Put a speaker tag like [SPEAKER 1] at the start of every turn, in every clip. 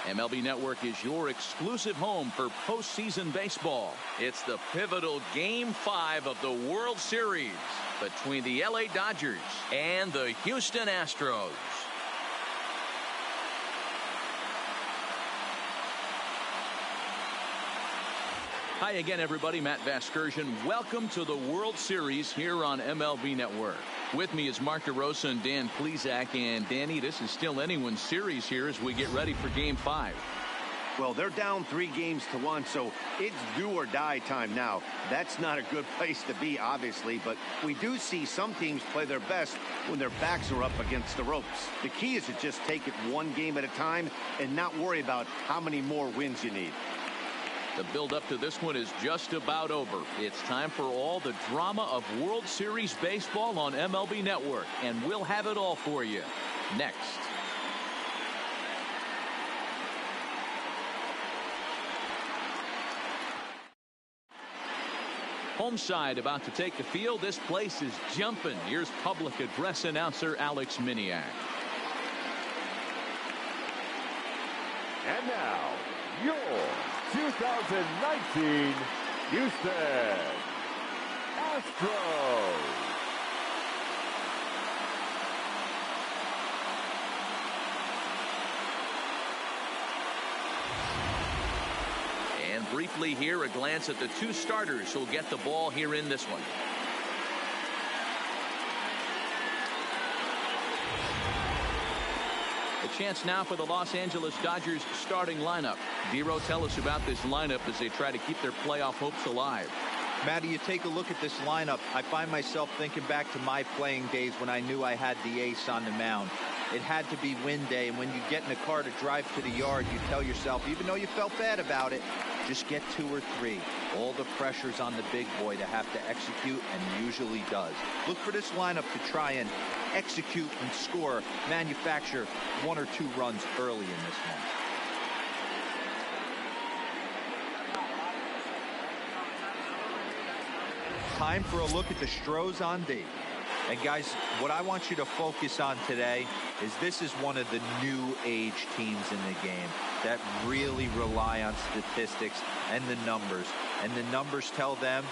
[SPEAKER 1] MLB Network is your exclusive home for postseason baseball. It's the pivotal Game 5 of the World Series between the LA Dodgers and the Houston Astros. Hi again, everybody. Matt Vasgersian. Welcome to the World Series here on MLB Network. With me is Mark DeRosa and Dan Plesac. And Danny, this is still anyone's series here as we get ready for Game 5.
[SPEAKER 2] Well, they're down 3-1, so it's do or die time now. That's not a good place to be, obviously, but we do see some teams play their best when their backs are up against the ropes. The key is to just take it one game at a time and not worry about how many more wins you need.
[SPEAKER 1] The build-up to this one is just about over. It's time for all the drama of World Series baseball on MLB Network, and we'll have it all for you next. Home side about to take the field. This place is jumping. Here's public address announcer Alex Miniak.
[SPEAKER 3] And now, your 2019 Houston Astros.
[SPEAKER 1] And briefly here, a glance at the two starters who'll get the ball here in this one. A chance now for the Los Angeles Dodgers starting lineup. Dero, tell us about this lineup as they try to keep their playoff hopes alive.
[SPEAKER 4] Matty, you take a look at this lineup. I find myself thinking back to my playing days when I knew I had the ace on the mound. It had to be win day, and when you get in a car to drive to the yard, you tell yourself, even though you felt bad about it, just get 2 or 3. All the pressure's on the big boy to have to execute, and usually does. Look for this lineup to try and execute and score, manufacture 1 or 2 runs early in this one. Time for a look at the Stros on D. And guys, what I want you to focus on today is this is one of the new age teams in the game that really rely on statistics and the numbers. And the numbers tell them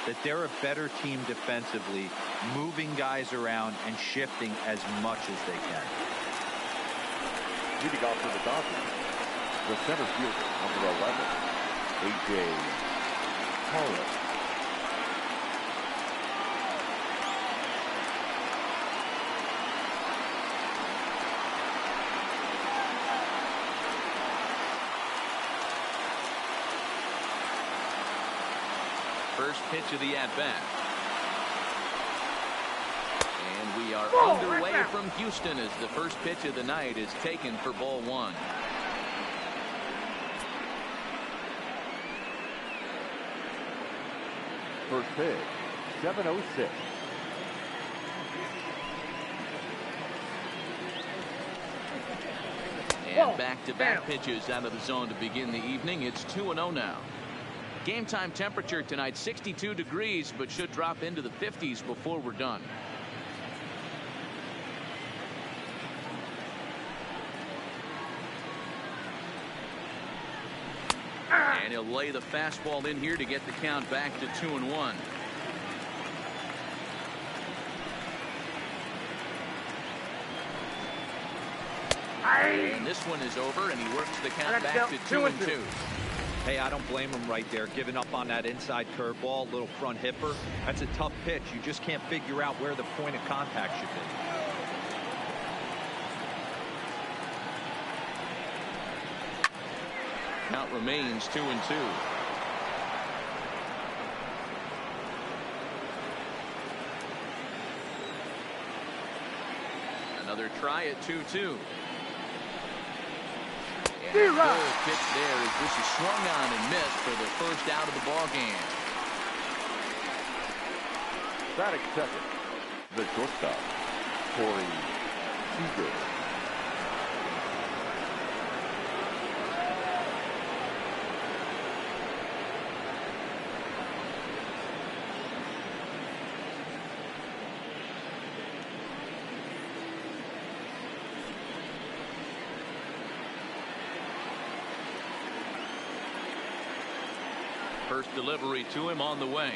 [SPEAKER 4] that they're a better team defensively, moving guys around and shifting as much as they can.
[SPEAKER 3] Leading off for the Dodgers, the center fielder, number 11, A.J. Pollock.
[SPEAKER 1] First pitch of the at-bat. And we are underway from Houston as the first pitch of the night is taken for ball 1.
[SPEAKER 3] First pitch, 7:06.
[SPEAKER 1] And back-to-back pitches out of the zone to begin the evening. It's 2-0 now. Game time temperature tonight 62 degrees, but should drop into the 50s before we're done. And he'll lay the fastball in here to get the count back to 2-1. And this one is over, and he works the count back to 2-2.
[SPEAKER 4] Hey, I don't blame him right there, giving up on that inside curveball, little front hipper. That's a tough pitch. You just can't figure out where the point of contact should be.
[SPEAKER 1] Count remains 2-2. Another try at 2-2. And a good pitch there as this is swung on and missed for the first out of the ball game.
[SPEAKER 3] Batting second, the shortstop, Corey Seager.
[SPEAKER 1] First delivery to him on the way.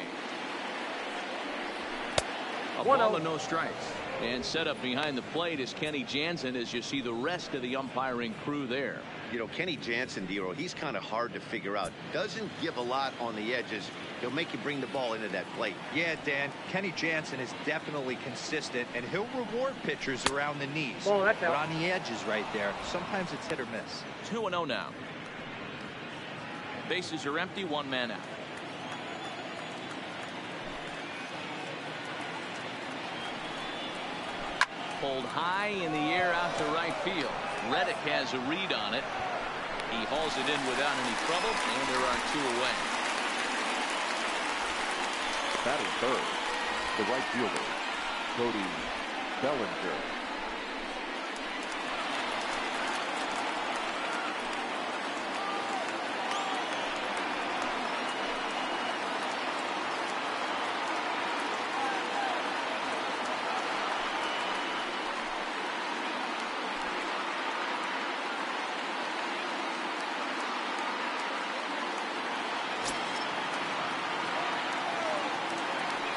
[SPEAKER 1] A ball and no strikes. And set up behind the plate is Kenny Jansen as you see the rest of the umpiring crew there.
[SPEAKER 2] You know, Kenny Jansen, Dero, he's kind of hard to figure out. Doesn't give a lot on the edges. He'll make you bring the ball into that plate.
[SPEAKER 4] Yeah, Dan, Kenny Jansen is definitely consistent, and he'll reward pitchers around the knees. But on the edges right there, sometimes it's hit or miss.
[SPEAKER 1] 2-0 now. Bases are empty, one man out. Pulled high in the air out to right field. Reddick has a read on it. He hauls it in without any trouble, and there are two away.
[SPEAKER 3] Batting third, the right fielder, Cody Bellinger.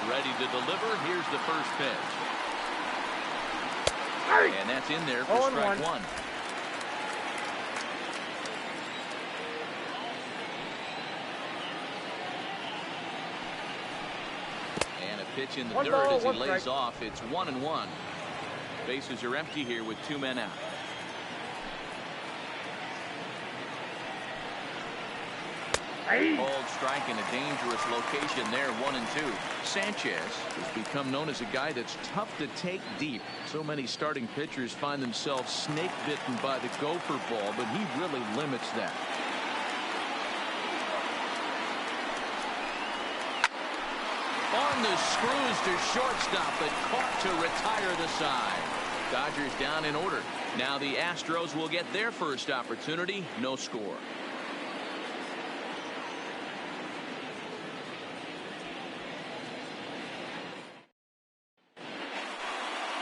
[SPEAKER 1] Ready to deliver. Here's the first pitch. And that's in there for strike one. And a pitch in the dirt as he lays off. It's 1-1. Bases are empty here with two men out. Called strike in a dangerous location there, 1-2. Sanchez has become known as a guy that's tough to take deep. So many starting pitchers find themselves snake bitten by the gopher ball, but he really limits that. On the screws to shortstop, but caught to retire the side. Dodgers down in order. Now the Astros will get their first opportunity. No score.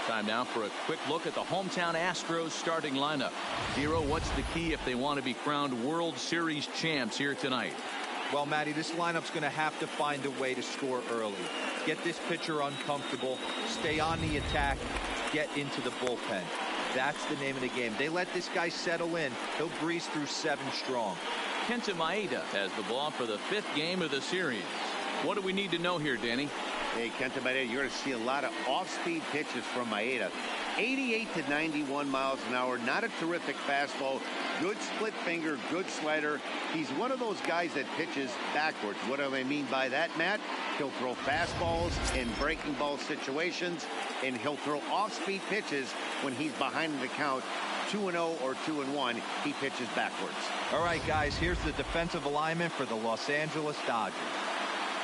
[SPEAKER 1] Time now for a quick look at the hometown Astros starting lineup. Zero, what's the key if they want to be crowned World Series champs here tonight?
[SPEAKER 4] Well, Matty, this lineup's going to have to find a way to score early. Get this pitcher uncomfortable, stay on the attack, get into the bullpen. That's the name of the game. They let this guy settle in. He'll breeze through 7 strong.
[SPEAKER 1] Kenta Maeda has the ball for the 5th game of the series. What do we need to know here, Danny?
[SPEAKER 2] Hey, Kenta Maeda, you're going to see a lot of off-speed pitches from Maeda. 88 to 91 miles an hour. Not a terrific fastball. Good split finger, good slider. He's one of those guys that pitches backwards. What do I mean by that, Matt? He'll throw fastballs in breaking ball situations, and he'll throw off-speed pitches when he's behind the count. 2-0 or 2-1, he pitches backwards.
[SPEAKER 4] All right, guys, here's the defensive alignment for the Los Angeles Dodgers.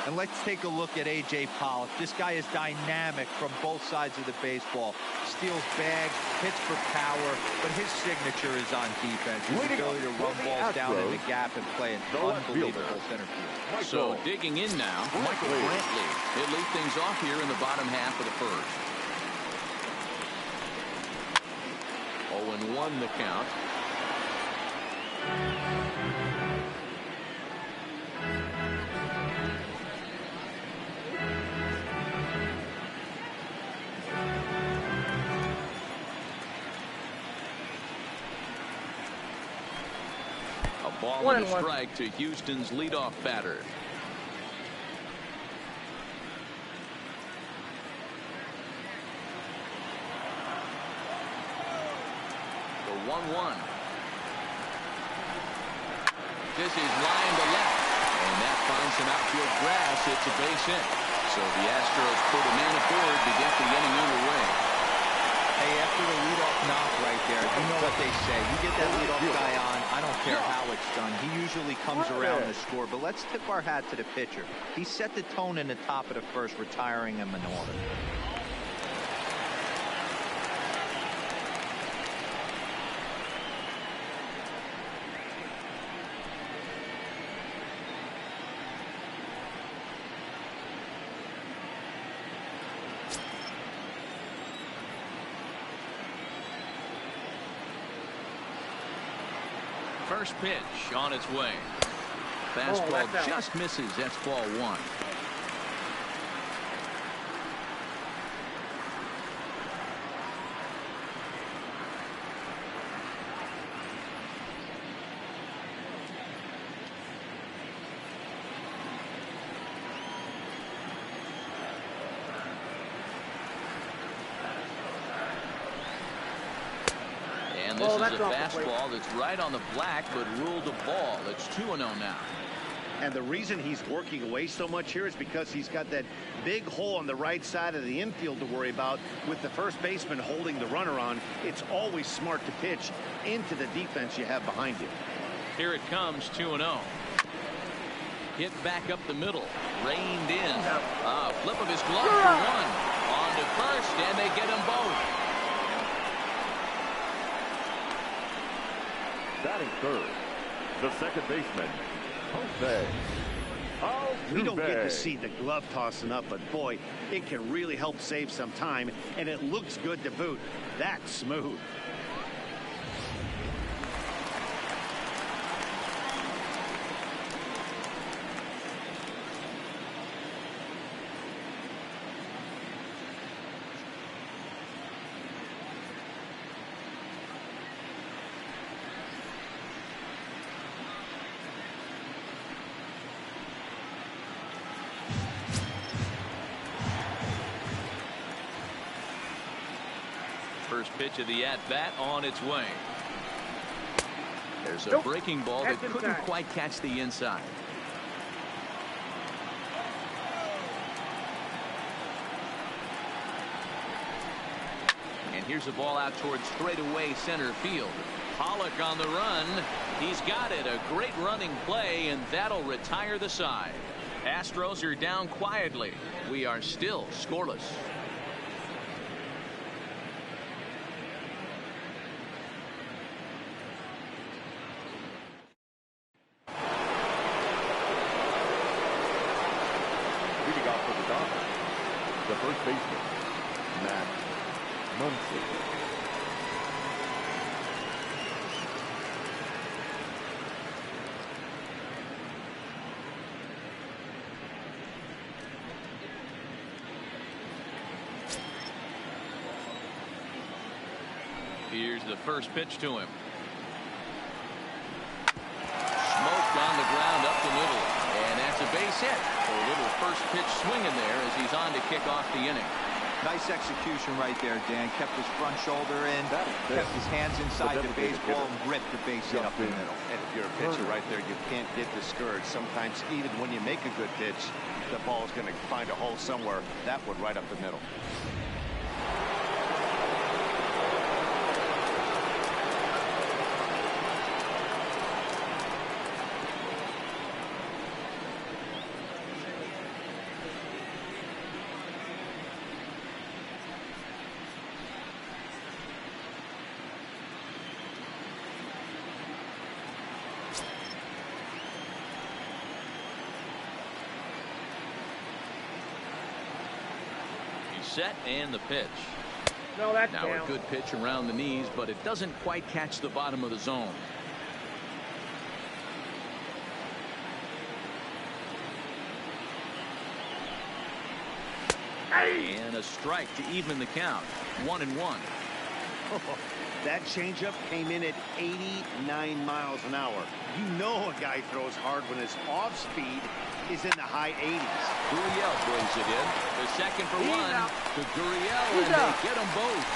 [SPEAKER 4] And let's take a look at A.J. Pollock. This guy is dynamic from both sides of the baseball. Steals bags, hits for power, but his signature is on defense. His ability to run balls down in the gap and play an unbelievable center field.
[SPEAKER 1] So digging in now, Michael Brantley. He'll lead things off here in the bottom half of the first. 0-1 the count. Ball and a strike to Houston's leadoff batter. The 1-1. This is line to left, and that finds some outfield grass. It's a base hit. So the Astros put a man aboard to get the inning underway.
[SPEAKER 4] Hey, after the leadoff knock right there, you know what they say. You get that leadoff guy on, I don't care how it's done. He usually comes around to score. But let's tip our hat to the pitcher. He set the tone in the top of the first, retiring him in order.
[SPEAKER 1] First pitch on its way. Fastball just misses. That's ball one. And this is a fastball that's right on the black, but ruled a ball. It's 2-0 now.
[SPEAKER 2] And the reason he's working away so much here is because he's got that big hole on the right side of the infield to worry about. With the first baseman holding the runner on, it's always smart to pitch into the defense you have behind you.
[SPEAKER 1] Here it comes, 2-0. Hit back up the middle. Reined in. Flip of his glove for one. On to first, and they get them both.
[SPEAKER 3] Batting third, the second baseman, Jose.
[SPEAKER 2] We don't get to see the glove tossing up, but boy, it can really help save some time, and it looks good to boot. That's smooth.
[SPEAKER 1] First pitch of the at-bat on its way. There's a breaking ball that couldn't quite catch the inside. And here's a ball out towards straightaway center field. Pollock on the run. He's got it. A great running play, and that'll retire the side. Astros are down quietly. We are still scoreless.
[SPEAKER 3] The first baseman, Madden NFL.
[SPEAKER 1] Here's the first pitch to him. Smoked on the ground up the middle. And that's a base hit. A little first pitch swinging there as he's on to kick off the inning.
[SPEAKER 4] Nice execution right there, Dan. Kept his front shoulder in, kept his hands inside the baseball, and ripped the base hit up the middle.
[SPEAKER 2] And if you're a pitcher right there, you can't get discouraged. Sometimes even when you make a good pitch, the ball is going to find a hole somewhere. That one right up the middle.
[SPEAKER 1] Set and the pitch.
[SPEAKER 5] No, that's
[SPEAKER 1] now
[SPEAKER 5] down.
[SPEAKER 1] A good pitch around the knees, but it doesn't quite catch the bottom of the zone.
[SPEAKER 5] Hey.
[SPEAKER 1] And a strike to even the count. 1-1.
[SPEAKER 2] That changeup came in at 89 miles an hour. You know a guy throws hard when his off speed is in the high 80s.
[SPEAKER 1] Gurriel brings it in. The second for
[SPEAKER 5] He's
[SPEAKER 1] one
[SPEAKER 5] out.
[SPEAKER 1] to Gurriel,
[SPEAKER 5] He's
[SPEAKER 1] and
[SPEAKER 5] out.
[SPEAKER 1] they get them both.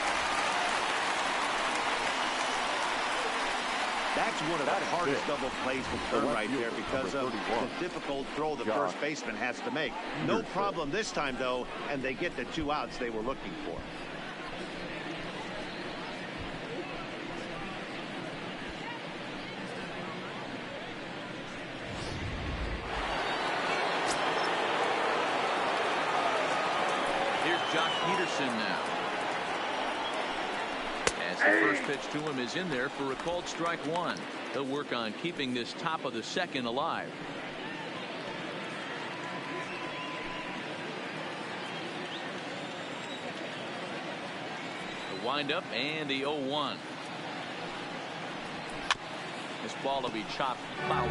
[SPEAKER 2] That's one of the hardest double plays with turn right there because of the difficult throw the first baseman has to make. No problem this time, though, and they get the 2 outs they were looking for.
[SPEAKER 1] Jock Peterson now. As the first pitch to him is in there for a called strike one. He'll work on keeping this top of the second alive. The windup and the 0-1. This ball will be chopped foul.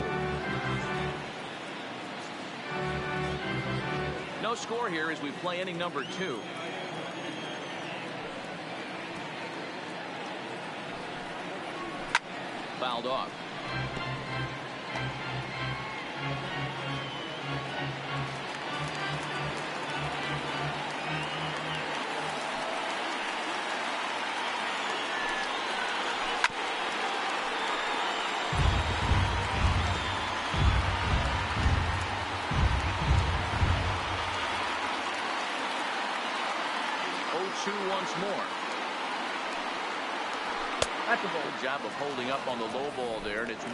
[SPEAKER 1] No score here as we play inning number 2. Fouled off. Once more. That's a ball. Good job of holding up on the low ball there, and it's 1-2.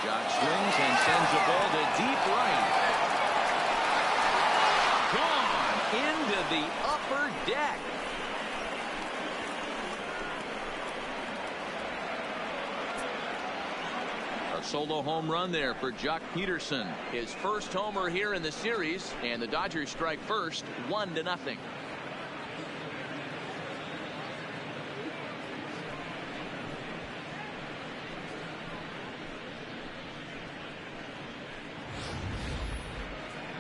[SPEAKER 1] Jock swings and sends the ball to deep right. Gone into the upper deck. Solo home run there for Jock Peterson. His first homer here in the series, and the Dodgers strike first, 1-0.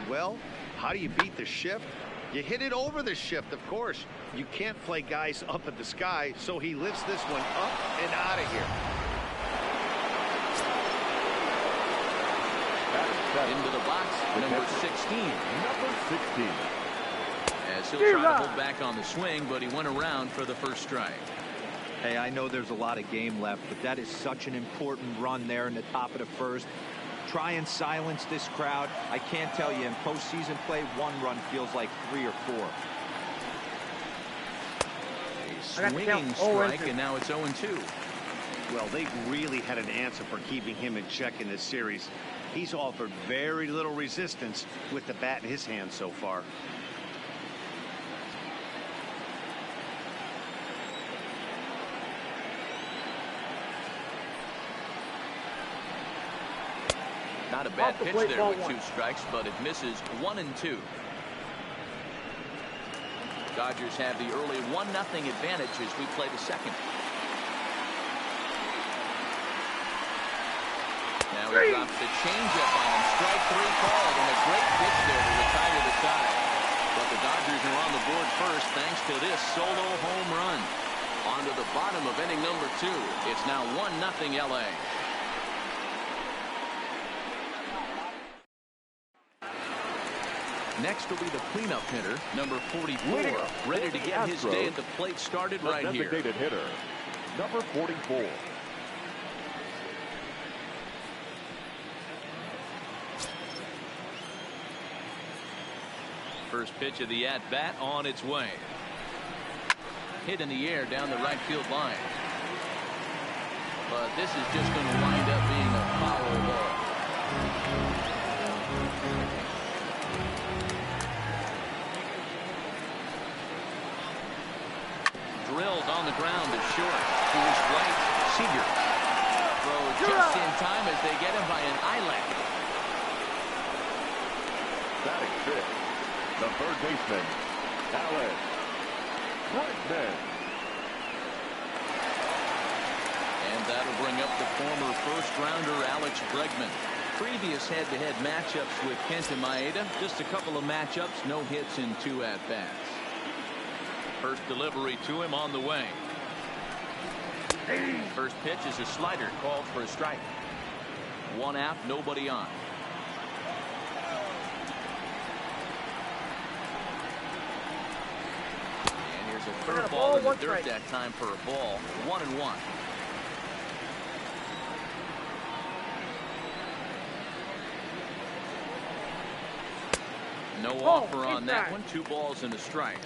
[SPEAKER 2] Well, how do you beat the shift? You hit it over the shift, of course. You can't play guys up at the sky, so he lifts this one up and out of here.
[SPEAKER 1] Into the box, number 16.
[SPEAKER 3] Number 16.
[SPEAKER 1] As he'll try to hold back on the swing, but he went around for the first strike.
[SPEAKER 4] Hey, I know there's a lot of game left, but that is such an important run there in the top of the first. Try and silence this crowd. I can't tell you, in postseason play, 1 run feels like 3 or 4.
[SPEAKER 1] A swinging strike, and now it's 0-2.
[SPEAKER 2] Well, they've really had an answer for keeping him in check in this series. He's offered very little resistance with the bat in his hand so far.
[SPEAKER 1] Not a bad pitch there with 2 strikes, but it misses 1-2. Dodgers have the early 1-0 advantage as we play the second. Now he drops the changeup on him. Strike 3 called, and a great pitch there to retire the tie. But the Dodgers are on the board first thanks to this solo home run. On to the bottom of inning number 2. It's now 1-0 LA. Next will be the cleanup hitter, number 44, ready to get his day at the plate started right here.
[SPEAKER 3] Designated hitter, number 44.
[SPEAKER 1] First pitch of the at-bat on its way. Hit in the air down the right field line. But this is just going to wind up being a foul ball. Drilled on the ground to short. To his right, Seager. Throw just in time as they get him by an eyelash.
[SPEAKER 3] Batting fifth, the third baseman, Alex Bregman.
[SPEAKER 1] And that'll bring up the former first-rounder Alex Bregman. Previous head-to-head matchups with Kenta Maeda. Just a couple of matchups, no hits in 2 at-bats. First delivery to him on the way. First pitch is a slider called for a strike. 1 out, nobody on. And here's a curveball in the dirt that time for a ball. 1-1. No offer on that one. 2 balls and a strike.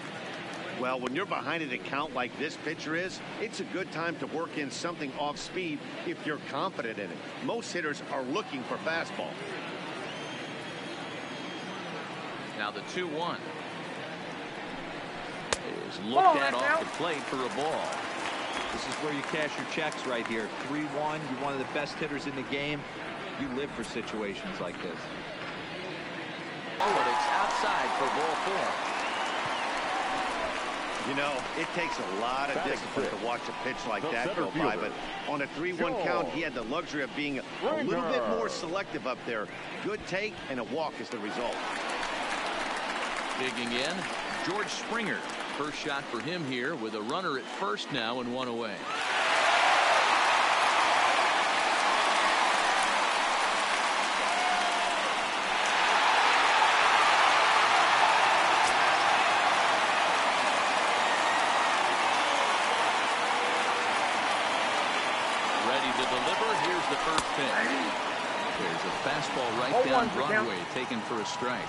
[SPEAKER 2] Well, when you're behind an account like this pitcher is, it's a good time to work in something off speed if you're confident in it. Most hitters are looking for fastball.
[SPEAKER 1] Now the 2-1 is looked at off the plate for a ball.
[SPEAKER 4] This is where you cash your checks right here. 3-1. You're one of the best hitters in the game. You live for situations like this.
[SPEAKER 1] Oh, but it's outside for ball 4.
[SPEAKER 2] You know, it takes a lot of discipline to watch a pitch like that go by, but on a 3-1 count, he had the luxury of being a little bit more selective up there. Good take and a walk is the result.
[SPEAKER 1] Digging in, George Springer. First shot for him here with a runner at first now and one away. Ready to deliver. Here's the first pitch. There's a fastball right down Broadway, taken for a strike.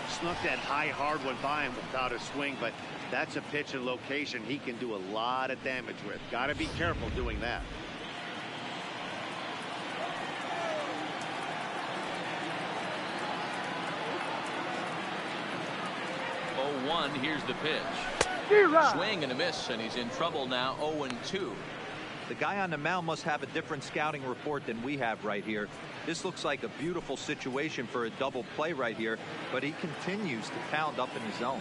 [SPEAKER 2] Snuck that high hard one by him without a swing, but that's a pitch and location he can do a lot of damage with. Got to be careful doing that.
[SPEAKER 1] Oh, 1, here's the pitch. Swing and a miss, and he's in trouble now. 0-2.
[SPEAKER 4] The guy on the mound must have a different scouting report than we have right here. This looks like a beautiful situation for a double play right here, but he continues to pound up in the zone.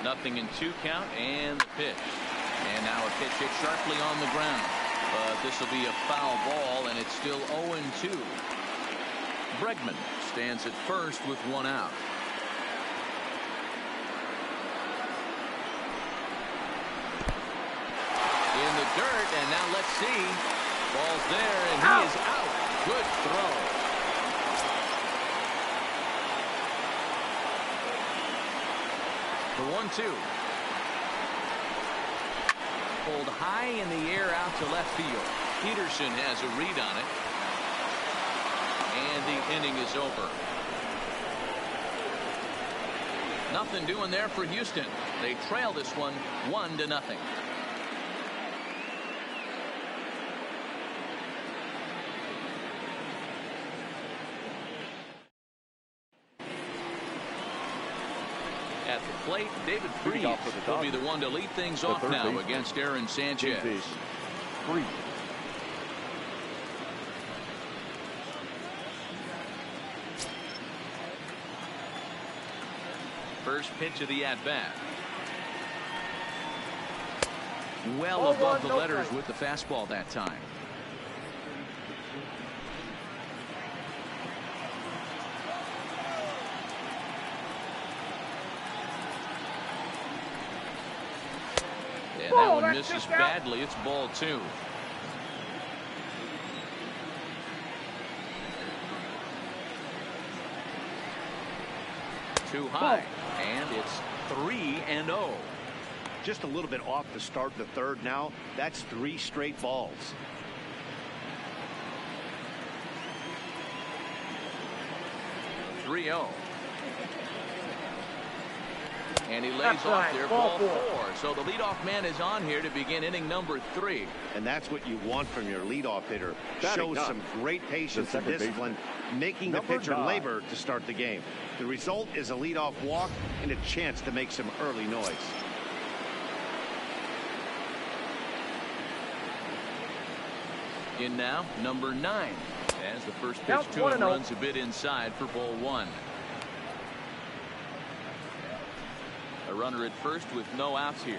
[SPEAKER 1] Nothing in 2 count, and the pitch. And now a pitch hit sharply on the ground. But this will be a foul ball, and it's still 0-2. Bregman stands at first with 1 out. In the dirt, and now let's see. Ball's there, and he is out. Good throw. The 1-2. Pulled high in the air out to left field. Peterson has a read on it. And the inning is over. Nothing doing there for Houston. They trail this one 1-0. At the plate, David Freese will be the one to lead things off now against Aaron Sanchez. First pitch of the at-bat. Well above the letters with the fastball that time. And that one misses badly. It's ball 2. Too high, and it's 3-0.
[SPEAKER 2] Just a little bit off to start the third now. That's 3 straight balls.
[SPEAKER 1] And he lays off there, ball 4. So the leadoff man is on here to begin inning number 3.
[SPEAKER 2] And that's what you want from your leadoff hitter. Shows some great patience and discipline, making the pitcher labor to start the game. The result is a leadoff walk and a chance to make some early noise.
[SPEAKER 1] In now, number 9. As the first pitch to him runs a bit inside for ball 1. A runner at first with no outs here.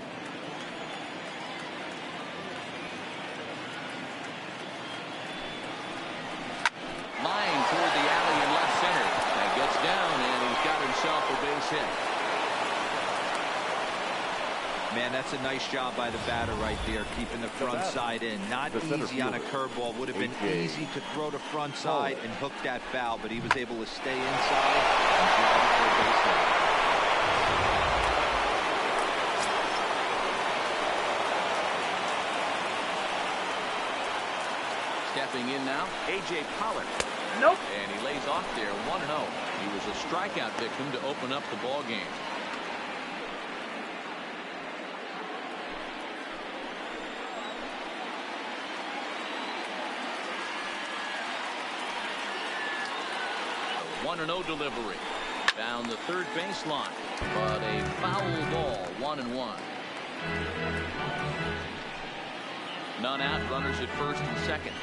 [SPEAKER 1] Line toward the alley in left center. That gets down, and he's got himself a base hit.
[SPEAKER 4] Man, that's a nice job by the batter right there, keeping the front side in. Not easy on a curveball. Would have been easy to throw the front side and hook that foul, but he was able to stay inside and drive it for a base hit.
[SPEAKER 1] Stepping in now, A.J. Pollard.
[SPEAKER 5] Nope.
[SPEAKER 1] And he lays off there 1-0. He was a strikeout victim to open up the ball game. A 1-0 delivery. Down the third baseline. But a foul ball, 1-1. None out, runners at first and second.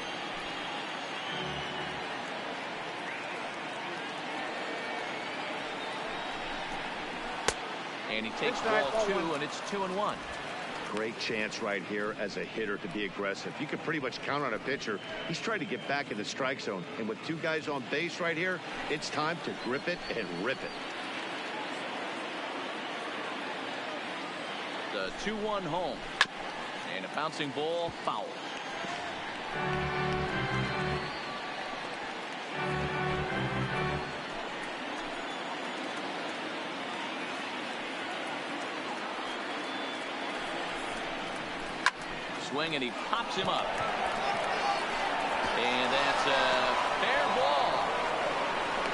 [SPEAKER 1] And he takes ball 2, and it's 2-1.
[SPEAKER 2] Great chance right here as a hitter to be aggressive. You can pretty much count on a pitcher. He's trying to get back in the strike zone. And with 2 guys on base right here, it's time to grip it and rip it.
[SPEAKER 1] The 2-1 home. And a bouncing ball, foul. Swing, and he pops him up. And that's a fair ball.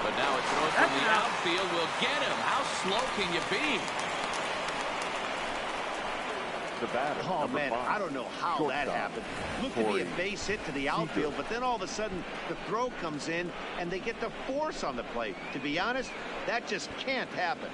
[SPEAKER 1] But now it's thrown from the outfield. Will get him. How slow can you be?
[SPEAKER 3] The batter,
[SPEAKER 2] oh, man,
[SPEAKER 3] 5.
[SPEAKER 2] I don't know how that happened. Looked to be a base hit to the outfield, but then all of a sudden the throw comes in and they get the force on the plate. To be honest, that just can't happen.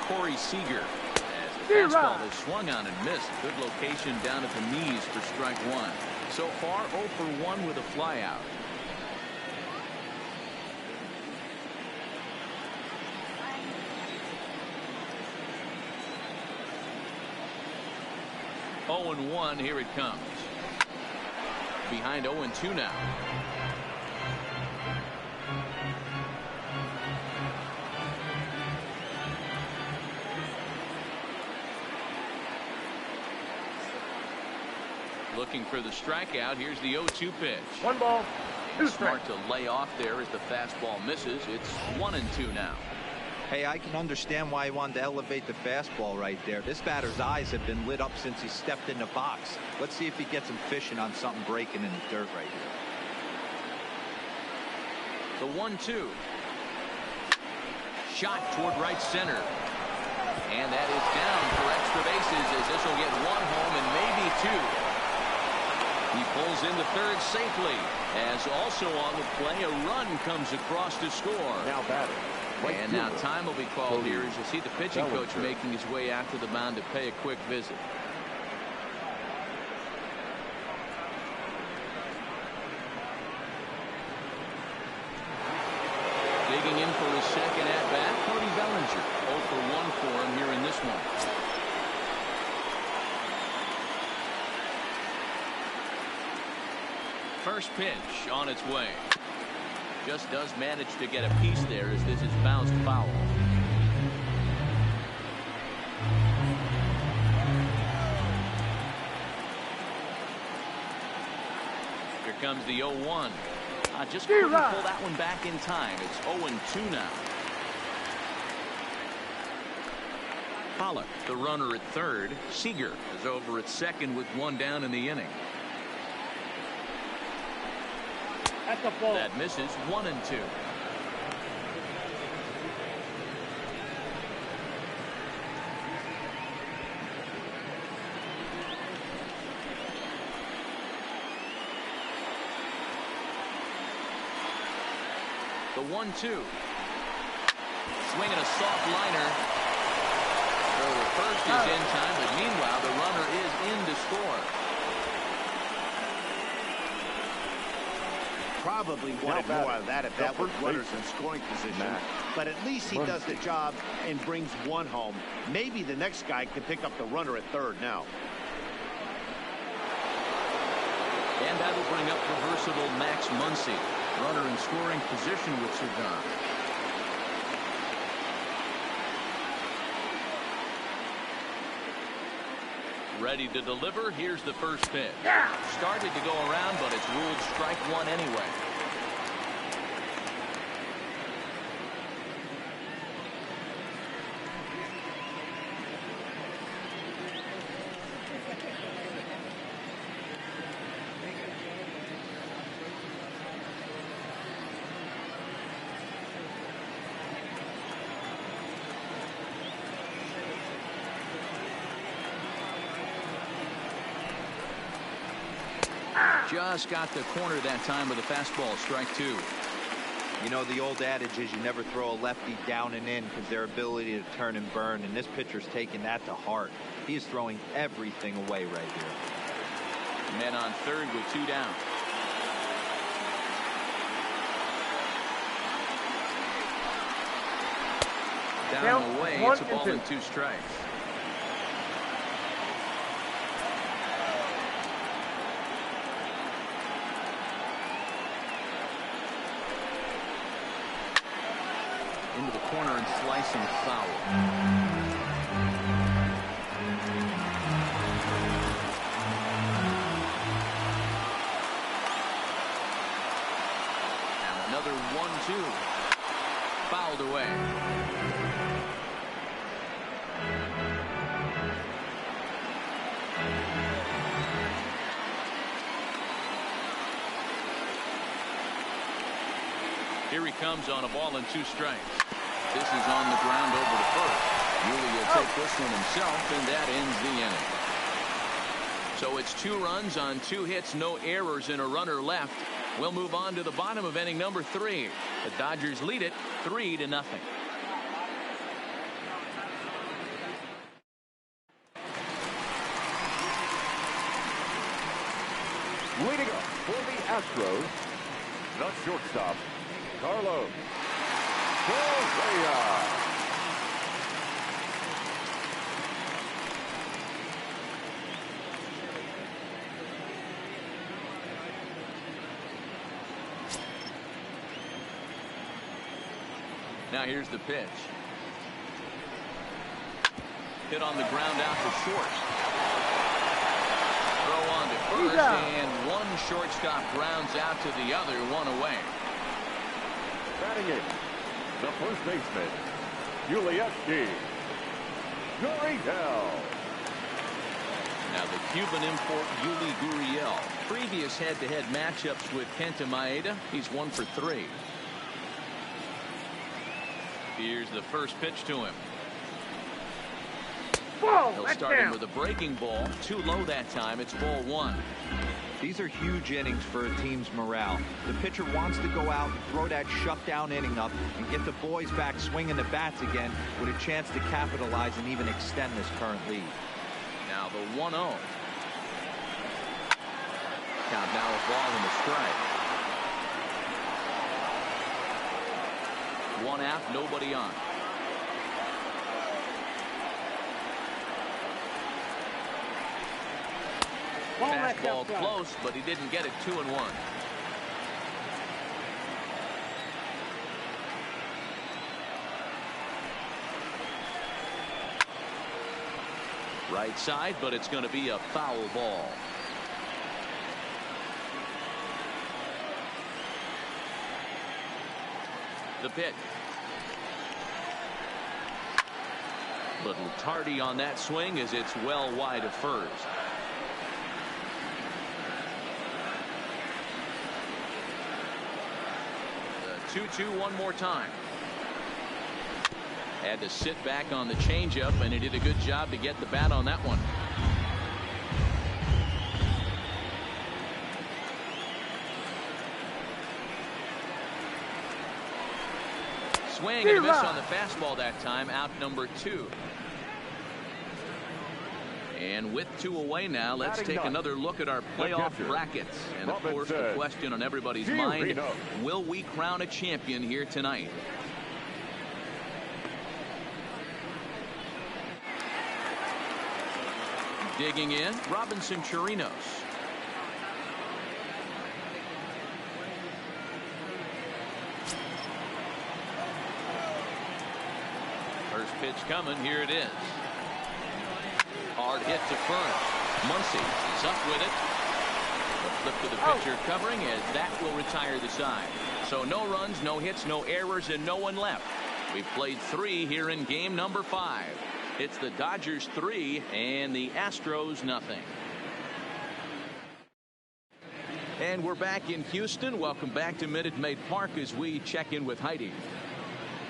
[SPEAKER 1] Corey Seager. As the fastball is swung on and missed. Good location down at the knees for strike 1. So far 0 for 1 with a flyout. Oh and 1, here it comes. Behind 0 and 2 now. Looking for the strikeout. Here's the 0-2 pitch.
[SPEAKER 3] 1 ball, 2
[SPEAKER 1] strikes. Start to lay off there as the fastball misses. It's 1 and 2 now.
[SPEAKER 4] Hey, I can understand why he wanted to elevate the fastball right there. This batter's eyes have been lit up since he stepped in the box. Let's see if he gets him fishing on something breaking in the dirt right here.
[SPEAKER 1] The 1-2. Shot toward right center. And that is down for extra bases as this will get 1 home and maybe 2. He pulls into third safely, as also on the play a run comes across to score.
[SPEAKER 3] Now batting.
[SPEAKER 1] And now time will be called here as you see the pitching coach making his way out to the mound to pay a quick visit. Digging in for his second at bat, Cody Bellinger. 0 for 1 for him here in this one. First pitch on its way. Just does manage to get a piece there as this is bounced foul. Here comes the 0-1. Just couldn't pull that one back in time. It's 0-2 now. Pollock, the runner at third. Seager is over at second with 1 down in the inning. That misses. 1 and 2. The 1-2. Swinging a soft liner. So the first is in time, but meanwhile the runner is in to score.
[SPEAKER 2] Probably wanted more out of that if that was runners in scoring position. But at least he does the job and brings 1 home. Maybe the next guy can pick up the runner at third now.
[SPEAKER 1] And that'll bring up the versatile Max Muncy. Runner in scoring position with Cigar. Ready to deliver. Here's the first pitch. Started to go around, but it's ruled strike 1 anyway. Just got the corner that time with a fastball. Strike 2.
[SPEAKER 4] You know, the old adage is you never throw a lefty down and in because their ability to turn and burn, and this pitcher's taking that to heart. He is throwing everything away right here.
[SPEAKER 1] Men on third with 2 down. Down and away, it's a ball and 2 strikes. Into the corner and slicing foul. Now another 1-2. Fouled away. Here he comes on a ball and 2 strikes. This is on the ground over to first. Yuli will take this one himself, and that ends the inning. So it's 2 runs on 2 hits, no errors, and a runner left. We'll move on to the bottom of inning number 3. The Dodgers lead it 3-0.
[SPEAKER 3] Leading up for the Astros, the shortstop, Carlos Correa.
[SPEAKER 1] Now here's the pitch. Hit on the ground out to short. Throw on to first, and one shortstop grounds out to the other, 1 away.
[SPEAKER 3] Batting in, the first baseman, Yuli Gurriel.
[SPEAKER 1] Now the Cuban import Yuli Gurriel. Previous head-to-head matchups with Kenta Maeda, he's 1 for 3. Here's the first pitch to him. He'll start him with a breaking ball. Too low that time. It's ball 1.
[SPEAKER 4] These are huge innings for a team's morale. The pitcher wants to go out and throw that shutdown inning up and get the boys back swinging the bats again with a chance to capitalize and even extend this current lead.
[SPEAKER 1] Now the 1-0. Count now a ball and a strike. 1 out, nobody on. Fastball close, but he didn't get it. 2-1. Right side, but it's going to be a foul ball. The pitch. Little tardy on that swing as it's well wide of first. The 2-2 one more time. Had to sit back on the changeup, and he did a good job to get the bat on that one. Swing and a miss on the fastball that time. Out number 2. And with 2 away now, let's take another look at our playoff brackets. And of course, the question on everybody's mind, will we crown a champion here tonight? Digging in, Robinson Chirinos. First pitch coming. Here it is. Hard hit to first. Muncy is up with it. The flip to the pitcher covering as that will retire the side. So no runs, no hits, no errors, and no one left. We've played 3 here in game number 5. It's the Dodgers 3 and the Astros nothing. And we're back in Houston. Welcome back to Minute Maid Park as we check in with Heidi.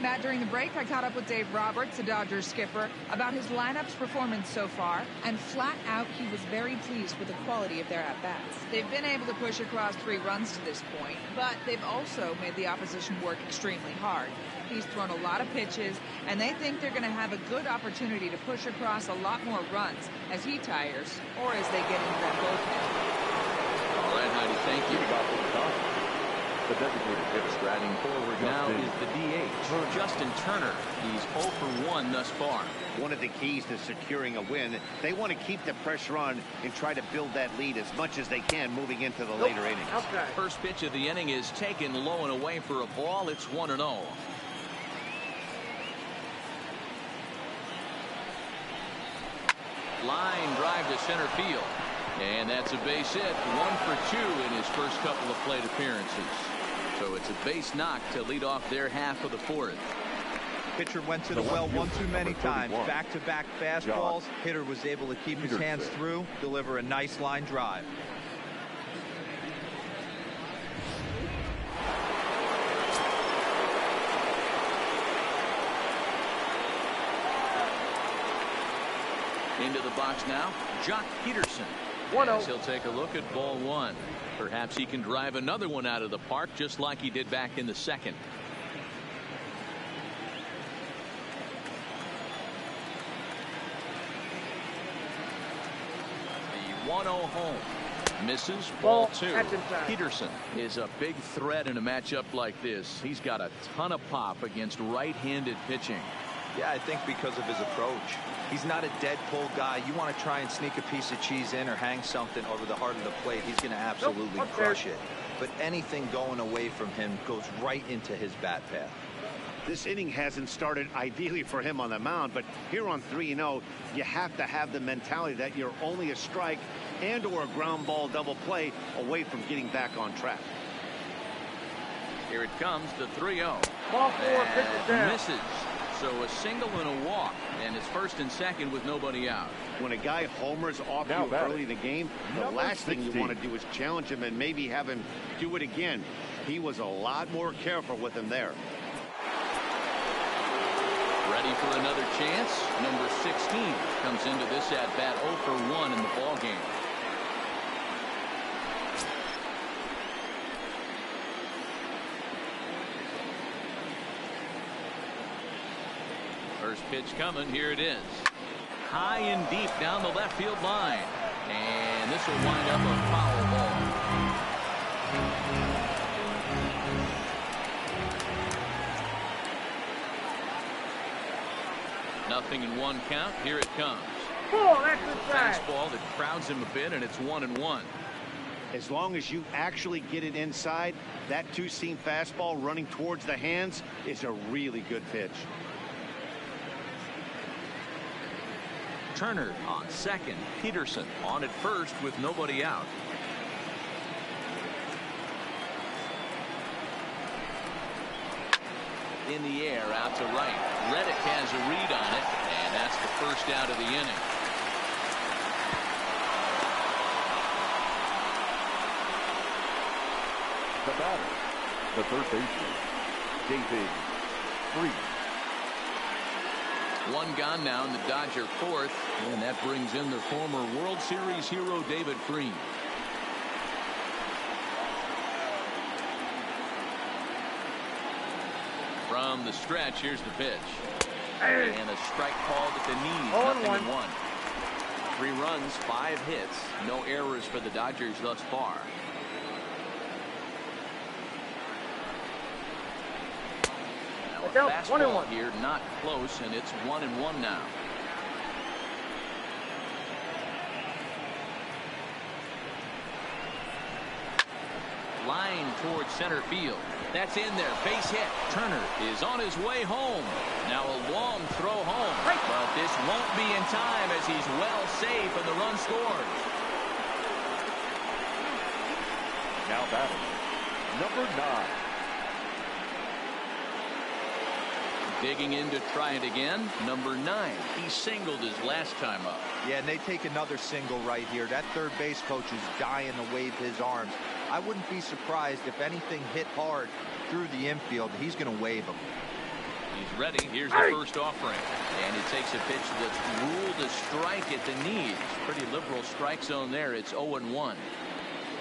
[SPEAKER 5] Matt, during the break, I caught up with Dave Roberts, the Dodgers skipper, about his lineup's performance so far, and flat out, he was very pleased with the quality of their at-bats. They've been able to push across 3 runs to this point, but they've also made the opposition work extremely hard. He's thrown a lot of pitches, and they think they're going to have a good opportunity to push across a lot more runs as he tires or as they get into that bullpen.
[SPEAKER 1] All right, Heidi, thank you.
[SPEAKER 3] The designated hitter
[SPEAKER 1] striding forward now is the DH, Justin Turner. He's 0 for 1 thus far.
[SPEAKER 2] One of the keys to securing a win, they want to keep the pressure on and try to build that lead as much as they can moving into the later innings.
[SPEAKER 6] Okay.
[SPEAKER 1] First pitch of the inning is taken low and away for a ball. It's 1-0. Line drive to center field. And that's a base hit. 1 for 2 in his first couple of plate appearances. So it's a base knock to lead off their half of the 4th.
[SPEAKER 4] Pitcher went to the well one too many times. Back-to-back fastballs. Hitter was able to keep his hands through, deliver a nice line drive.
[SPEAKER 1] Into the box now, Jock Peterson. As he'll take a look at ball 1. Perhaps he can drive another one out of the park just like he did back in the 2nd. The 1-0 home. Misses. Ball 2. Peterson is a big threat in a matchup like this. He's got a ton of pop against right-handed pitching.
[SPEAKER 4] Yeah, I think because of his approach. He's not a dead pull guy. You want to try and sneak a piece of cheese in or hang something over the heart of the plate. He's going to absolutely crush it. But anything going away from him goes right into his bat path.
[SPEAKER 2] This inning hasn't started ideally for him on the mound, but here on 3-0, you have to have the mentality that you're only a strike and or a ground ball double play away from getting back on track.
[SPEAKER 1] Here it comes, the 3-0.
[SPEAKER 6] Ball 4, pitches down.
[SPEAKER 1] Misses. So a single and a walk, and it's 1st and 2nd with nobody out.
[SPEAKER 2] When a guy homers off you early in the game, the last thing you want to do is challenge him and maybe have him do it again. He was a lot more careful with him there.
[SPEAKER 1] Ready for another chance. Number 16 comes into this at-bat 0 for 1 in the ball game. First pitch coming. Here it is. High and deep down the left field line. And this will wind up a foul ball. Nothing in 1 count. Here it comes. Fastball that crowds him a bit, and it's 1-1.
[SPEAKER 2] As long as you actually get it inside, that 2-seam fastball running towards the hands is a really good pitch.
[SPEAKER 1] Turner on 2nd. Peterson on at 1st with nobody out. In the air, out to right. Reddick has a read on it, and that's the 1st out of the inning.
[SPEAKER 3] The batter, the third baseman, David Freese.
[SPEAKER 1] 1 gone now in the Dodger 4th, and that brings in the former World Series hero David Freese. From the stretch, here's the pitch. And a strike called at the knees. 0-1. 3 runs, 5 hits, no errors for the Dodgers thus far. Fastball here, not close, and it's 1-1 now. Line towards center field. That's in there. Base hit. Turner is on his way home. Now a long throw home. But this won't be in time as he's well safe and the run scores.
[SPEAKER 3] Now batting, number 9.
[SPEAKER 1] Digging in to try it again. Number 9. He singled his last time up.
[SPEAKER 4] Yeah, and they take another single right here. That third base coach is dying to wave his arms. I wouldn't be surprised if anything hit hard through the infield. He's going to wave them.
[SPEAKER 1] He's ready. Here's the first offering. And he takes a pitch that's ruled a strike at the knees. Pretty liberal strike zone there. It's 0-1.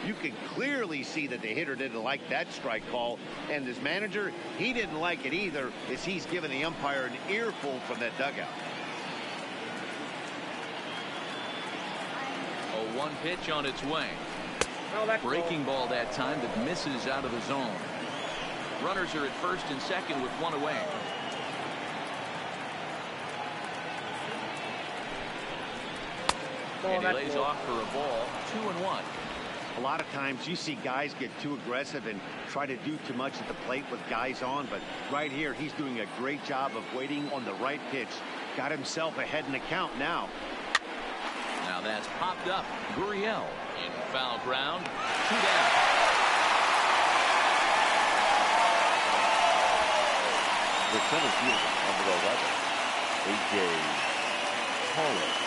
[SPEAKER 2] You can clearly see that the hitter didn't like that strike call, and his manager, he didn't like it either, as he's given the umpire an earful from that dugout.
[SPEAKER 1] 0-1 pitch on its way. Breaking ball that time that misses out of the zone. Runners are at first and second with one away. And he lays off for a ball. 2-1.
[SPEAKER 2] A lot of times you see guys get too aggressive and try to do too much at the plate with guys on, but right here he's doing a great job of waiting on the right pitch. Got himself ahead in the count now.
[SPEAKER 1] Now that's popped up. Gurriel in foul ground. 2 down.
[SPEAKER 3] The center fielder, number 11, A.J. Pollock.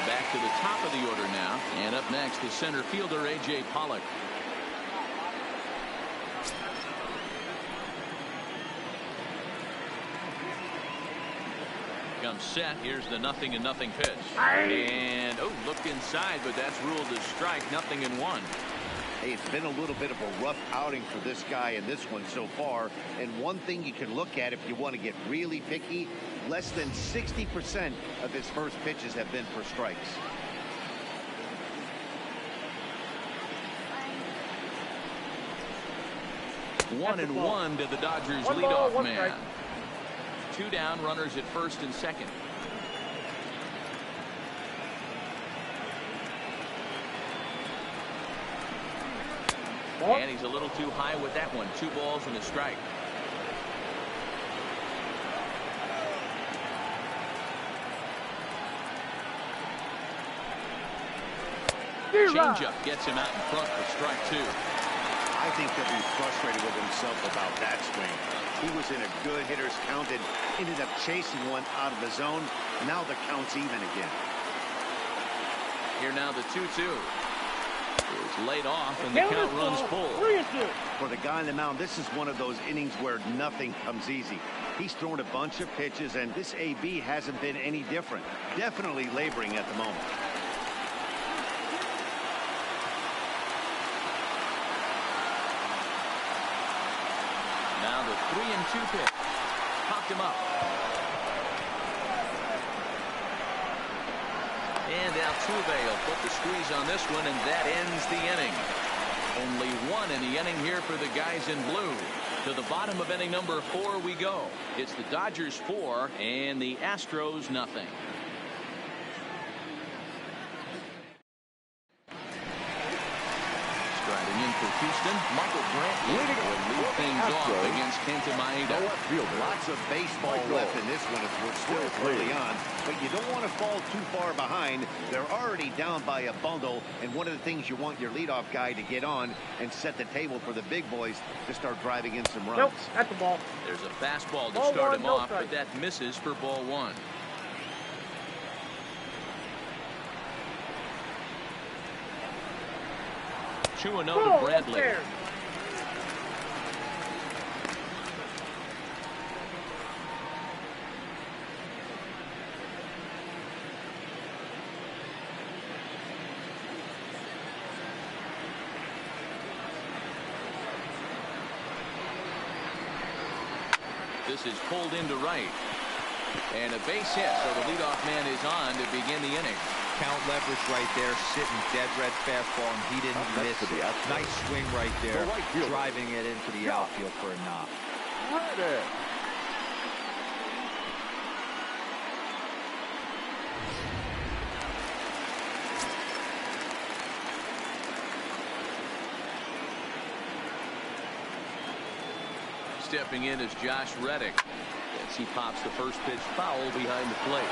[SPEAKER 1] Back to the top of the order now. And up next, the center fielder, A.J. Pollock. Comes set. Here's the 0-0 pitch. And, looked inside, but that's ruled a strike. 0-1.
[SPEAKER 2] Hey, it's been a little bit of a rough outing for this guy in this one so far. And one thing you can look at if you want to get really picky, less than 60% of his first pitches have been for strikes.
[SPEAKER 1] One and one to the Dodgers leadoff man. 2 down, runners at first and second. And he's a little too high with that one. 2 balls and a strike. Changeup gets him out in front for strike 2.
[SPEAKER 2] I think he'll be frustrated with himself about that swing. He was in a good hitter's count and ended up chasing one out of the zone. Now the count's even again.
[SPEAKER 1] Here now the 2-2. It's laid off and the count runs full.
[SPEAKER 2] For the guy on the mound, this is one of those innings where nothing comes easy. He's thrown a bunch of pitches, and this AB hasn't been any different. Definitely laboring at the moment.
[SPEAKER 1] Now the 3-2 pitch. Popped him up. And Altuve will put the squeeze on this one, and that ends the inning. Only 1 in the inning here for the guys in blue. To the bottom of inning number 4 we go. It's the Dodgers 4 and the Astros 0. Striding in for Houston, Michael Brantley will lead things off against Kenta Maeda.
[SPEAKER 2] Lots of baseball left in this one. We're still early on, but you don't want to fall too far behind. They're already down by a bundle, and one of the things you want your leadoff guy to get on and set the table for the big boys to start driving in some runs.
[SPEAKER 6] Nope, that's the ball.
[SPEAKER 1] There's a fastball to start him off, but that misses for ball 1. To Bradley. This is pulled into right. And a base hit, so the leadoff man is on to begin the inning.
[SPEAKER 4] Count leverage right there, sitting dead red fastball, and he didn't miss it. Nice swing right there, driving it into the outfield for a knock.
[SPEAKER 1] Stepping in is Josh Reddick as he pops the first pitch foul behind the plate.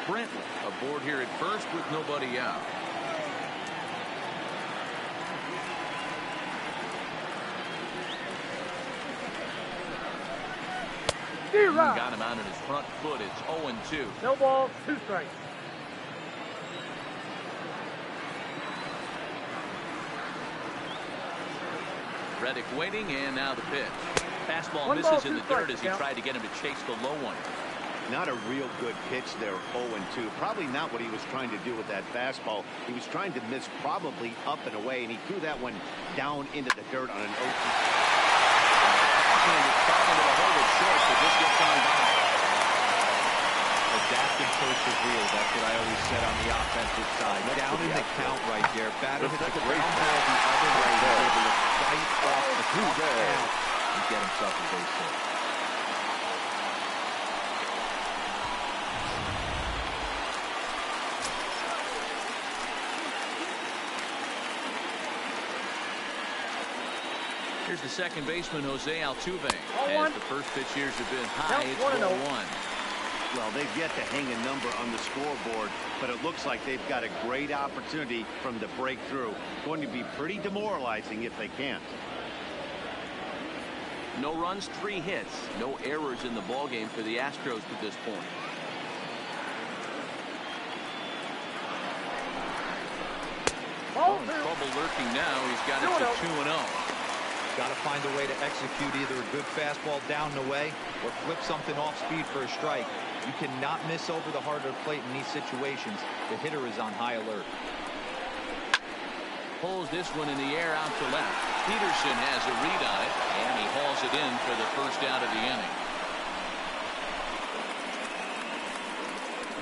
[SPEAKER 1] Brantley aboard here at first with nobody out. Got him out on his front foot. It's 0-2.
[SPEAKER 6] No ball, 2 strikes.
[SPEAKER 1] Reddick waiting, and now the pitch. Fastball misses in the dirt as he tried to get him to chase the low one.
[SPEAKER 2] Not a real good pitch there, 0-2. Probably not what he was trying to do with that fastball. He was trying to miss probably up and away, and he threw that one down into the dirt on an 0-2.
[SPEAKER 4] Adapt and persevere. That's what I always said on the offensive side. Down in the count right there. Batter hits a ground ball the other way. He's able to fight off the count and get himself a base hit.
[SPEAKER 1] Here's the second baseman, Jose Altuve. As the first pitch years have been high, it's 1-1.
[SPEAKER 2] Well, they've yet to hang a number on the scoreboard, but it looks like they've got a great opportunity from the breakthrough. Going to be pretty demoralizing if they can't.
[SPEAKER 1] No runs, 3 hits. No errors in the ballgame for the Astros to this point. Trouble lurking now. He's got it to 2-0.
[SPEAKER 4] Got to find a way to execute either a good fastball down the way or flip something off speed for a strike. You cannot miss over the heart of the plate in these situations. The hitter is on high alert.
[SPEAKER 1] Pulls this one in the air out to left. Peterson has a read on it, and he hauls it in for the first out of the inning.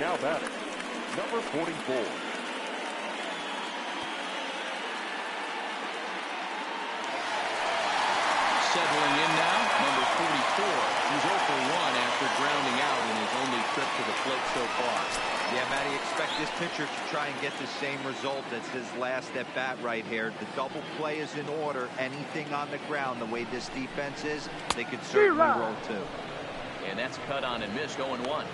[SPEAKER 3] Now batting, number 44.
[SPEAKER 1] Settling in now, number 44. He's 0 for 1 after grounding out in his only trip to the plate so far.
[SPEAKER 4] Yeah, Matty, expect this pitcher to try and get the same result as his last at bat right here. The double play is in order. Anything on the ground, the way this defense is, they could certainly roll too.
[SPEAKER 1] And that's cut on and missed, 0-1.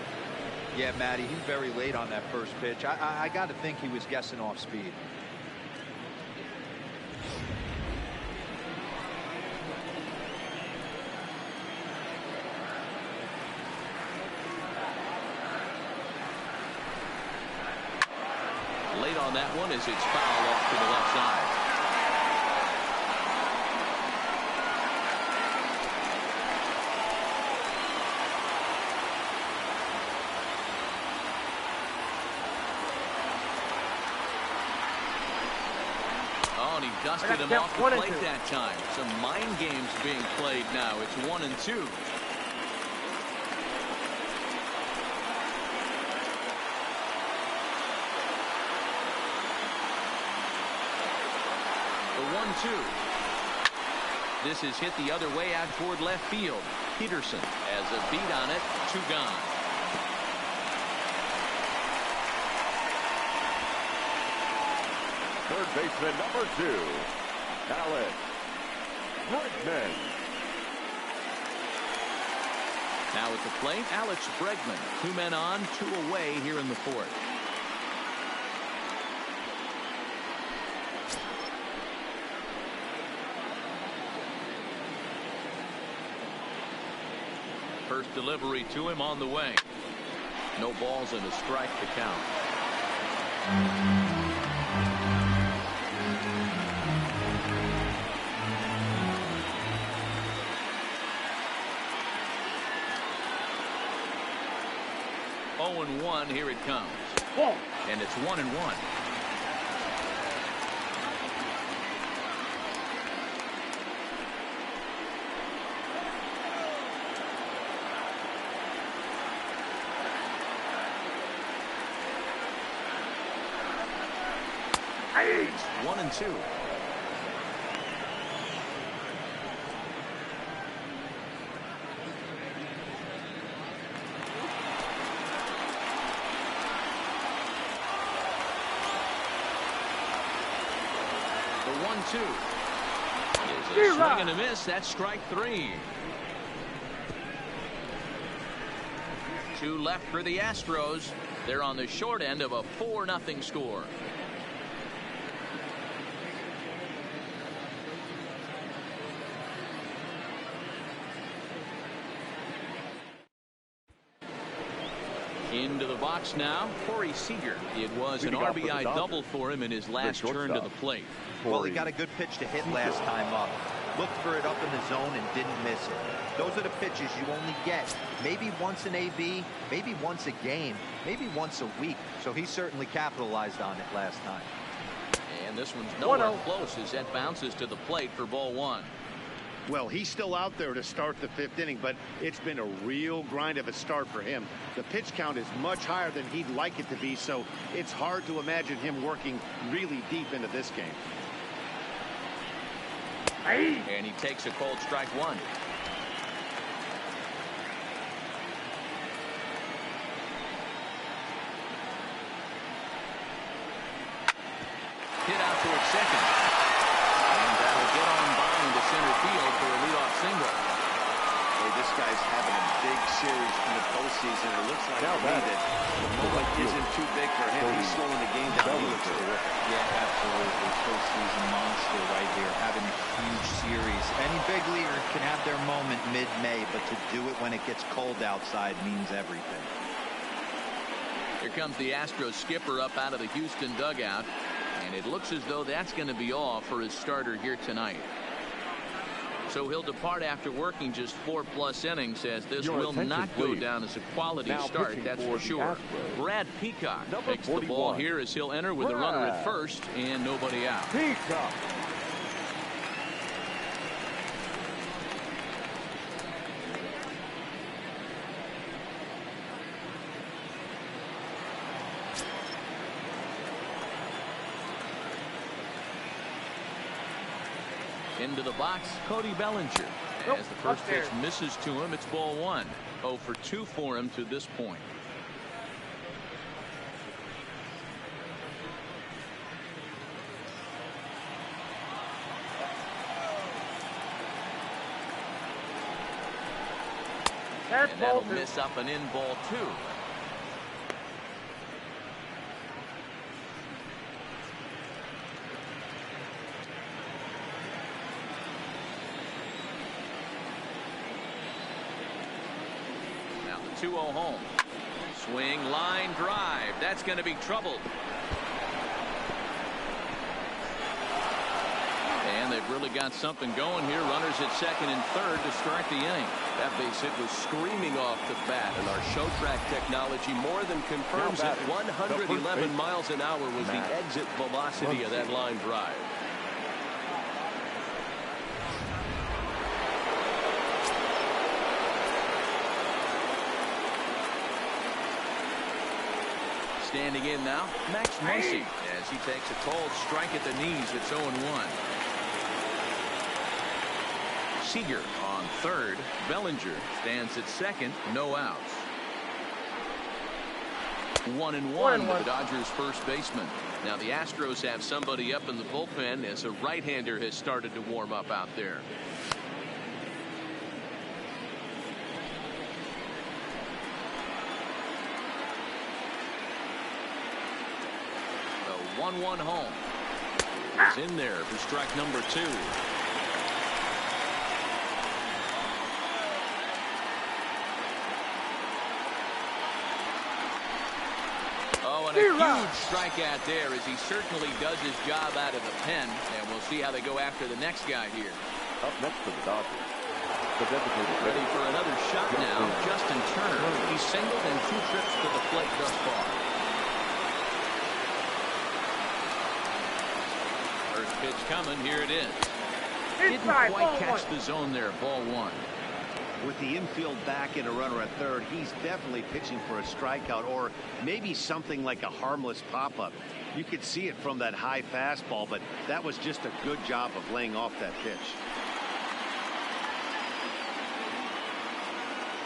[SPEAKER 4] Yeah, Matty, he's very late on that first pitch. I got to think he was guessing off speed.
[SPEAKER 1] Late on that one as it's fouled off to the left side. Oh, and he dusted him off the plate that time. Some mind games being played now. It's 1-2. The 1-2. This is hit the other way out toward left field. Peterson has a beat on it. 2 gone.
[SPEAKER 3] Third baseman, number 2, Alex Bregman.
[SPEAKER 1] Now at the plate, Alex Bregman. 2 men on, 2 away here in the 4th. First delivery to him on the way. No balls and a strike to count. Oh, and 1, here it comes. And it's 1-1. It's 1-2. The 1-2 is a swing and a miss. That's strike 3. 2 left for the Astros. They're on the short end of a 4-0 score. Into the box now, Corey Seager. It was an RBI double for him in his last turn to the plate.
[SPEAKER 4] Well, he got a good pitch to hit last time up. looked for it up in the zone and didn't miss it. Those are the pitches you only get maybe once an AB, maybe once a game, maybe once a week. So he certainly capitalized on it last time.
[SPEAKER 1] And this one's nowhere close as that bounces to the plate for ball one.
[SPEAKER 2] Well, he's still out there to start the 5th inning, but it's been a real grind of a start for him. The pitch count is much higher than he'd like it to be, so it's hard to imagine him working really deep into this game.
[SPEAKER 1] And he takes a cold strike one. Hit out towards second. And that'll get on by into center field for a leadoff single.
[SPEAKER 2] Hey, this guy's having a big series in the postseason. It looks like to me that the moment isn't too big for him. He's slowing the game down. He looks terrific.
[SPEAKER 4] Yeah, absolutely. Postseason monster right here, having a huge series. Any big leaguer can have their moment mid-May, but to do it when it gets cold outside means everything.
[SPEAKER 1] Here comes the Astros skipper up out of the Houston dugout. And it looks as though that's going to be all for his starter here tonight. So he'll depart after working just 4+ innings, as this will not go down as a quality start, that's for sure. Brad Peacock takes the ball here as he'll enter with a runner at first and nobody out.
[SPEAKER 3] Peacock.
[SPEAKER 1] Into the box, Cody Bellinger. As the first pitch misses to him, it's ball one. 0 for 2 for him to this point. And that'll miss up and in ball two. Now the 2-0 home. Swing, line drive. That's going to be trouble. And they've really got something going here. Runners at second and third to start the inning.
[SPEAKER 7] That base hit was screaming off the bat, and our show track technology more than confirms it. 111 miles an hour was the exit velocity of that line drive.
[SPEAKER 1] Standing in now, Max Muncy, as he takes a cold strike at the knees. It's 0-1. Seager on third. Bellinger stands at second. No outs. 1-1 to the Dodgers first baseman. Now the Astros have somebody up in the bullpen as a right-hander has started to warm up out there. The 1-1 home. He's in there for strike number 2. A huge strikeout there, as he certainly does his job out of the pen, and we'll see how they go after the next guy here.
[SPEAKER 3] Up next for the Dodgers.
[SPEAKER 1] Ready for another shot now. Justin Turner. He's singled in 2 trips to the plate thus far. First pitch coming. Here it is. Didn't quite catch the zone there. Ball 1.
[SPEAKER 2] With the infield back and a runner at third, he's definitely pitching for a strikeout or maybe something like a harmless pop-up. You could see it from that high fastball, but that was just a good job of laying off that pitch.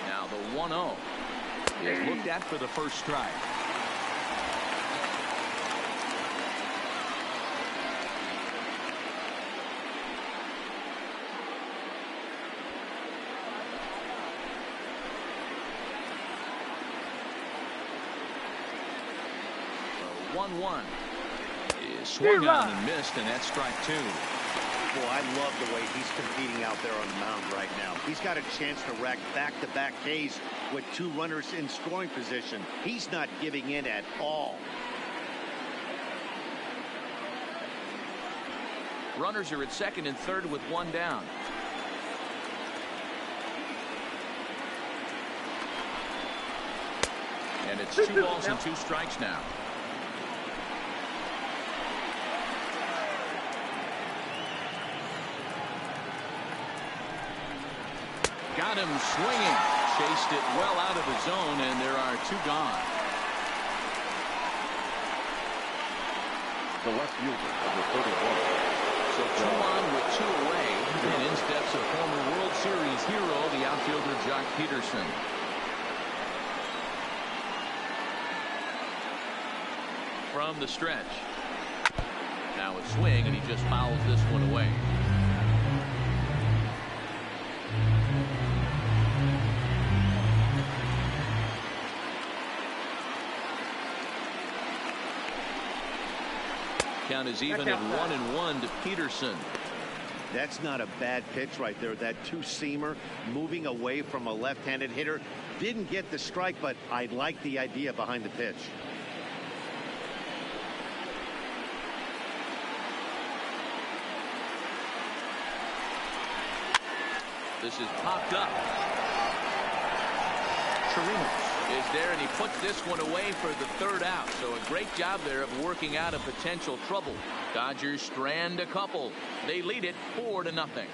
[SPEAKER 1] Now the 1-0 is looked at for the first strike. The 1-1 is swung on and missed, and that's strike 2.
[SPEAKER 2] Boy, I love the way he's competing out there on the mound right now. He's got a chance to rack back-to-back Ks with 2 runners in scoring position. He's not giving in at all.
[SPEAKER 1] Runners are at second and third with 1 down. And it's 2 balls and 2 strikes now. Got him swinging. Chased it well out of the zone, and there are 2 gone.
[SPEAKER 3] The left fielder, number 31.
[SPEAKER 1] So 2 on with 2 away. And in steps a former World Series hero, the outfielder Jock Peterson. From the stretch. Now a swing, and he just fouls this one away. Count is even at 1-1 to Peterson.
[SPEAKER 2] That's not a bad pitch right there. That 2-seamer moving away from a left-handed hitter. Didn't get the strike, but I like the idea behind the pitch.
[SPEAKER 1] This is popped up. Chirinos is there, and he puts this one away for the 3rd out. So a great job there of working out a potential trouble. Dodgers strand a couple. They lead it 4-0.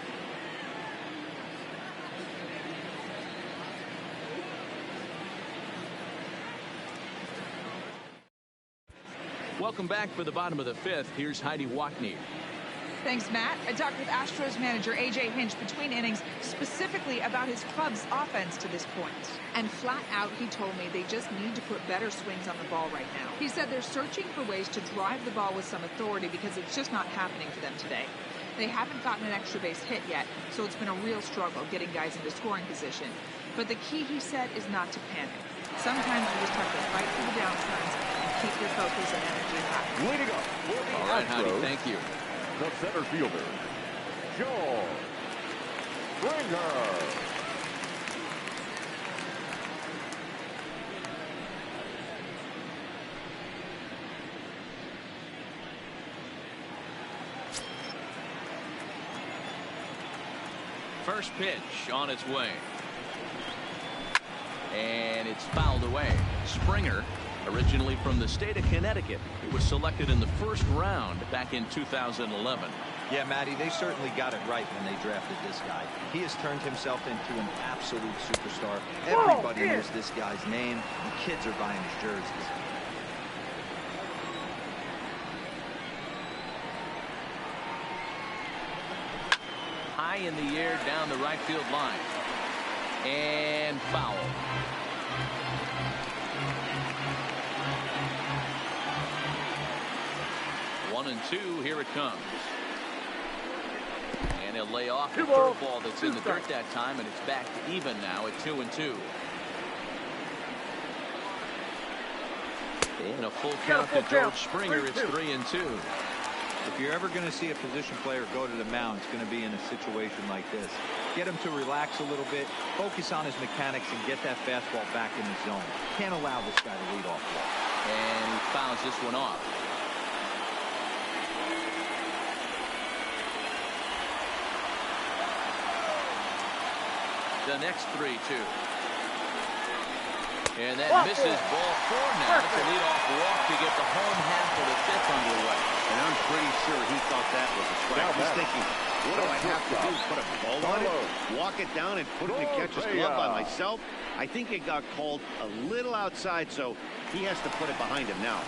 [SPEAKER 1] Welcome back for the bottom of the 5th. Here's Heidi Wackney.
[SPEAKER 5] Thanks, Matt. I talked with Astros manager A.J. Hinch between innings specifically about his club's offense to this point. And flat out, he told me they just need to put better swings on the ball right now. He said they're searching for ways to drive the ball with some authority because it's just not happening for them today. They haven't gotten an extra base hit yet, so it's been a real struggle getting guys into scoring position. But the key, he said, is not to panic. Sometimes you just have to fight through the downturns and keep your focus and energy high.
[SPEAKER 3] Way to go.
[SPEAKER 1] All right, Heidi, thank you.
[SPEAKER 3] The center fielder, George Springer.
[SPEAKER 1] First pitch on its way. And it's fouled away. Springer, originally from the state of Connecticut, he was selected in the 1st round back in 2011.
[SPEAKER 4] Yeah, Matty, they certainly got it right when they drafted this guy. He has turned himself into an absolute superstar. Everybody knows this guy's name, and kids are buying his jerseys.
[SPEAKER 1] High in the air down the right field line. And foul. One and 2, here it comes. And he'll lay off the curveball that's in the dirt that time, and it's back to even now at 2-2. And a full count to George Springer. It's 3-2.
[SPEAKER 4] If you're ever going to see a position player go to the mound, it's going to be in a situation like this. Get him to relax a little bit, focus on his mechanics, and get that fastball back in the zone. Can't allow this guy to lead off walk.
[SPEAKER 1] And he fouls this one off. The next 3-2. And that misses ball 4 now. It's a leadoff walk to get the home half of the 5th underway.
[SPEAKER 2] And I'm pretty sure he thought that was a strike. He's thinking, what do I have to do? Put a ball on it? Walk it down and put it in the catcher's glove by myself? I think it got called a little outside, so he has to put it behind him now.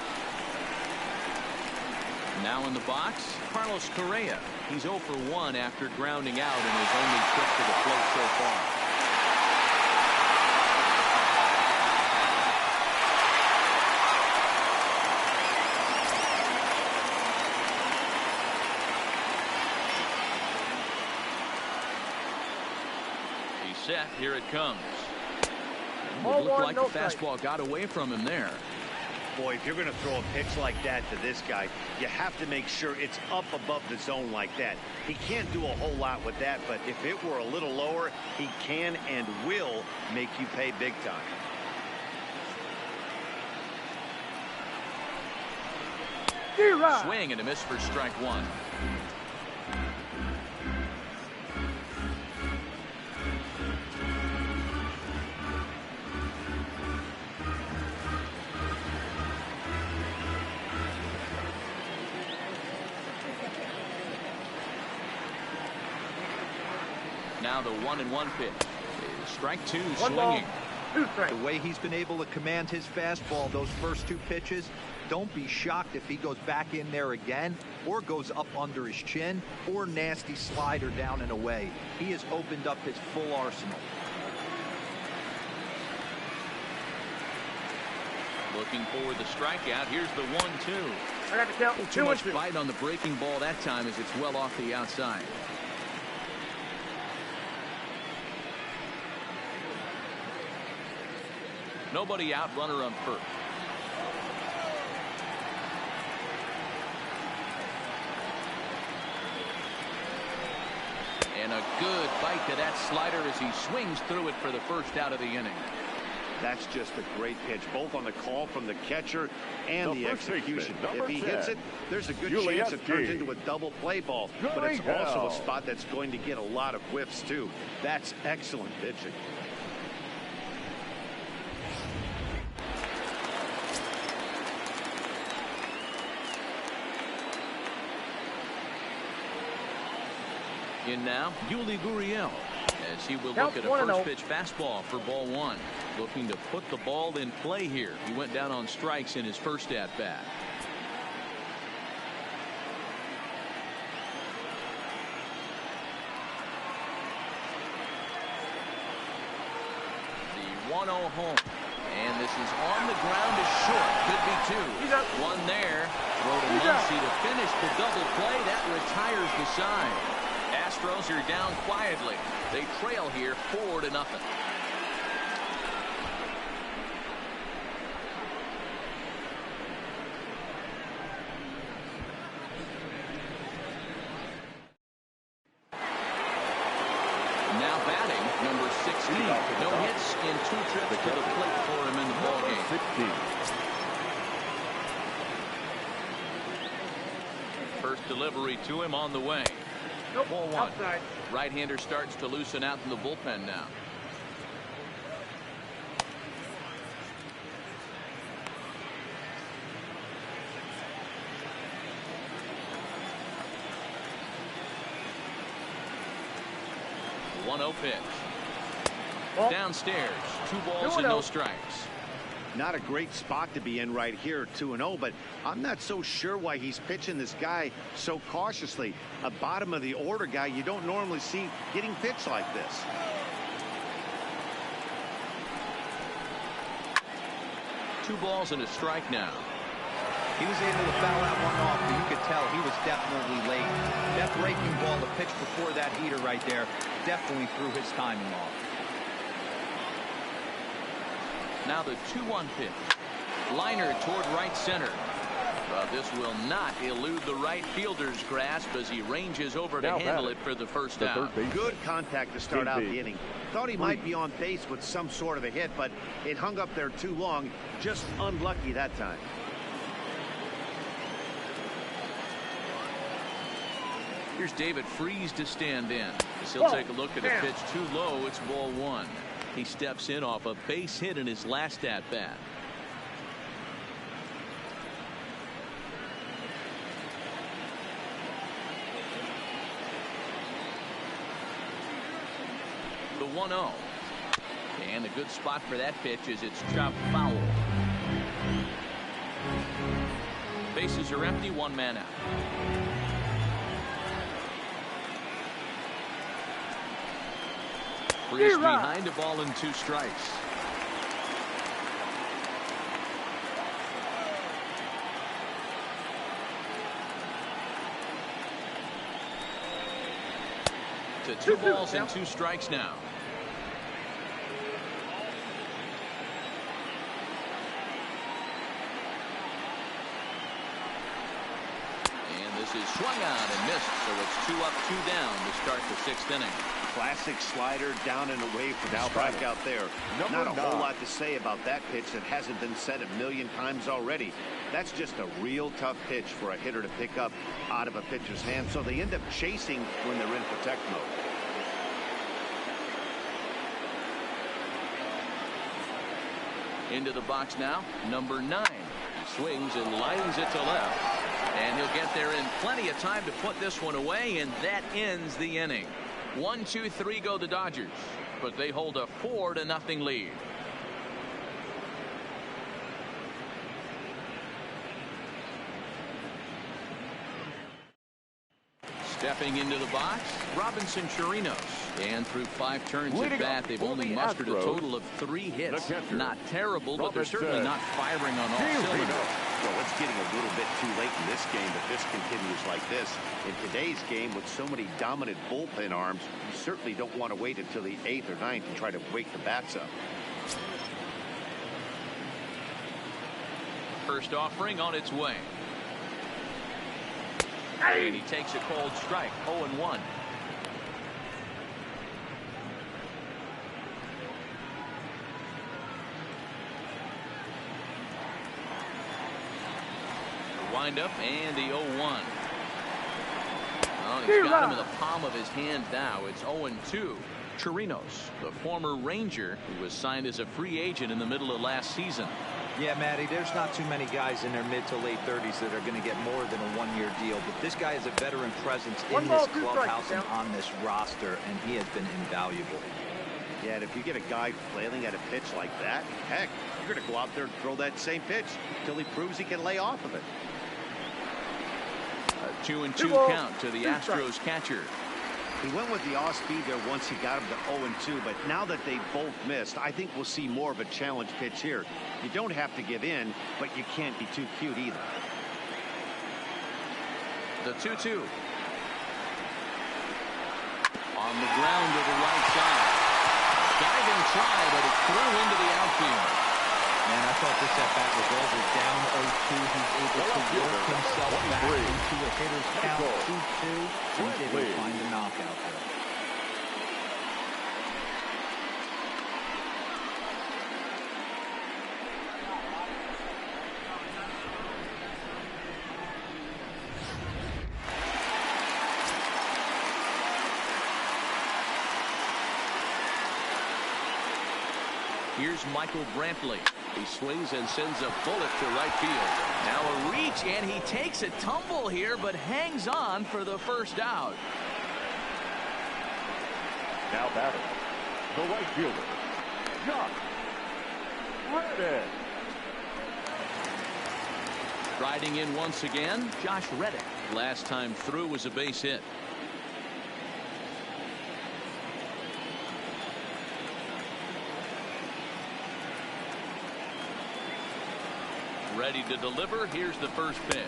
[SPEAKER 1] Now in the box, Carlos Correa. He's 0 for 1 after grounding out in his only trip to the plate so far. Set. Here it comes. It looked like the fastball got away from him there.
[SPEAKER 2] Boy, if you're going to throw a pitch like that to this guy, you have to make sure it's up above the zone like that. He can't do a whole lot with that, but if it were a little lower, he can and will make you pay big time.
[SPEAKER 1] Swing and a miss for strike 1. Now the 1-1 pitch is strike 2,
[SPEAKER 6] One ball,
[SPEAKER 1] swinging.
[SPEAKER 6] 2 strikes.
[SPEAKER 4] The way he's been able to command his fastball those first 2 pitches, don't be shocked if he goes back in there again or goes up under his chin or nasty slider down and away. He has opened up his full arsenal.
[SPEAKER 1] Looking for the strikeout. Here's the 1-2.
[SPEAKER 6] I got the count.
[SPEAKER 1] Too
[SPEAKER 6] 2
[SPEAKER 1] much
[SPEAKER 6] and 2.
[SPEAKER 1] bite on the breaking ball that time as it's well off the outside. Nobody out, runner on first. And a good bite to that slider as he swings through it for the first out of the inning.
[SPEAKER 2] That's just a great pitch, both on the call from the catcher and the execution. If he hits it, there's a good chance it turns into a double play ball. But it's also a spot that's going to get a lot of whiffs, too. That's excellent pitching.
[SPEAKER 1] In now, Yuli Gurriel, as he will
[SPEAKER 6] Count
[SPEAKER 1] look at a
[SPEAKER 6] 1-0.
[SPEAKER 1] first pitch fastball for ball 1. Looking to put the ball in play here. He went down on strikes in his first at bat. The 1-0 home. And this is on the ground is short. Could be 2. One there. Throw to Muncy to finish the double play. That retires the side. Astros are down quietly. They trail here 4-0. Now batting, number 16. No hits in 2 trips to the plate for him in the ballgame.
[SPEAKER 3] 16.
[SPEAKER 1] First delivery to him on the way.
[SPEAKER 6] Nope,
[SPEAKER 1] Ball 1.
[SPEAKER 6] outside.
[SPEAKER 1] Right-hander starts to loosen out in the bullpen now. The 1-0 pitch.
[SPEAKER 6] Ball.
[SPEAKER 1] Downstairs. 2 balls and no
[SPEAKER 6] 2-0.
[SPEAKER 1] strikes.
[SPEAKER 2] Not a great spot to be in right here, 2-0, but I'm not so sure why he's pitching this guy so cautiously. A bottom of the order guy you don't normally see getting pitched like this.
[SPEAKER 1] Two balls and a strike now.
[SPEAKER 4] He was able to foul that one off, but you could tell he was definitely late. That breaking ball, the pitch before that heater right there, definitely threw his timing off.
[SPEAKER 1] Now the 2-1 pitch. Liner toward right center. But this will not elude the right fielder's grasp as he ranges over to handle it for the first out.
[SPEAKER 2] Good contact to start out the inning. Thought he might be on base with some sort of a hit, but it hung up there too long. Just unlucky that time.
[SPEAKER 1] Here's David Freese to stand in. As he'll take a look at a pitch too low. It's ball 1. He steps in off a base hit in his last at bat. The 1-0. And a good spot for that pitch is it's chopped foul. Bases are empty, 1 man out. Freeze behind, a ball and 2 strikes. To 2 balls and 2 strikes now. And this is swung on and missed, so it's 2 up, 2 down to start the 6th inning.
[SPEAKER 2] Classic slider down and away for the strikeout there. Not a whole lot to say about that pitch that hasn't been said a million times already. That's just a real tough pitch for a hitter to pick up out of a pitcher's hand, so they end up chasing when they're in protect mode.
[SPEAKER 1] Into the box now, number 9. He swings and lines it to left. And he'll get there in plenty of time to put this one away, and that ends the inning. 1, 2, 3 go the Dodgers, but they hold a 4-0 lead. Stepping into the box, Robinson Chirinos. And through 5 turns at bat, they've only mustered a total of 3 hits. Not terrible, but they're certainly not firing on all cylinders.
[SPEAKER 2] Well, it's getting a little bit too late in this game if this continues like this. In today's game, with so many dominant bullpen arms, you certainly don't want to wait until the 8th or 9th and try to wake the bats up.
[SPEAKER 1] First offering on its way. And he takes a cold strike, 0-1. Wind-up and the 0-1. Oh, he's got him in the palm of his hand now. It's 0-2. Chirinos, the former Ranger, who was signed as a free agent in the middle of last season.
[SPEAKER 4] Yeah, Matty, there's not too many guys in their mid to late 30s that are going to get more than a one-year deal. But this guy is a veteran presence in this clubhouse and on this roster, and he has been invaluable.
[SPEAKER 2] Yeah, and if you get a guy flailing at a pitch like that, heck, you're going to go out there and throw that same pitch until he proves he can lay off of it.
[SPEAKER 1] A 2-2 count to the Astros catcher.
[SPEAKER 2] He went with the off-speed there once he got him to 0-2, but now that they both missed, I think we'll see more of a challenge pitch here. You don't have to give in, but you can't be too cute either.
[SPEAKER 1] The 2-2. On the ground to the right side. Diving try, but it flew into the outfield.
[SPEAKER 4] Man, I thought this at-bat was over. Down 0-2. He's able to work himself back into a hitter's count 2-2. He's able to find a knockout there.
[SPEAKER 1] Here's Michael Brantley. He swings and sends a bullet to right field. Now a reach, and he takes a tumble here, but hangs on for the first out.
[SPEAKER 3] Now batting, the right fielder, Josh Reddick.
[SPEAKER 1] Riding in once again, Josh Reddick. Last time through was a base hit. Ready to deliver. Here's the first pitch.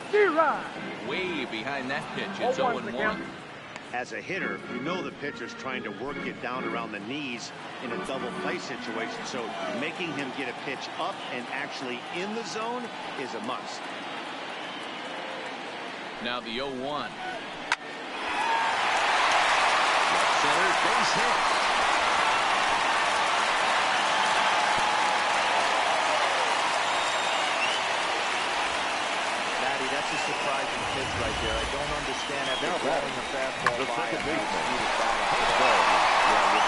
[SPEAKER 1] Way behind that pitch. It's 0-1.
[SPEAKER 2] As a hitter, you know the pitcher's trying to work it down around the knees in a double play situation. So making him get a pitch up and actually in the zone is a must.
[SPEAKER 1] Now the 0-1. Left center, base hit.
[SPEAKER 4] That's a surprising pitch right there. I don't understand after throwing the fastball
[SPEAKER 3] the
[SPEAKER 4] by
[SPEAKER 3] second
[SPEAKER 4] him.
[SPEAKER 3] baseman.
[SPEAKER 1] Yeah, with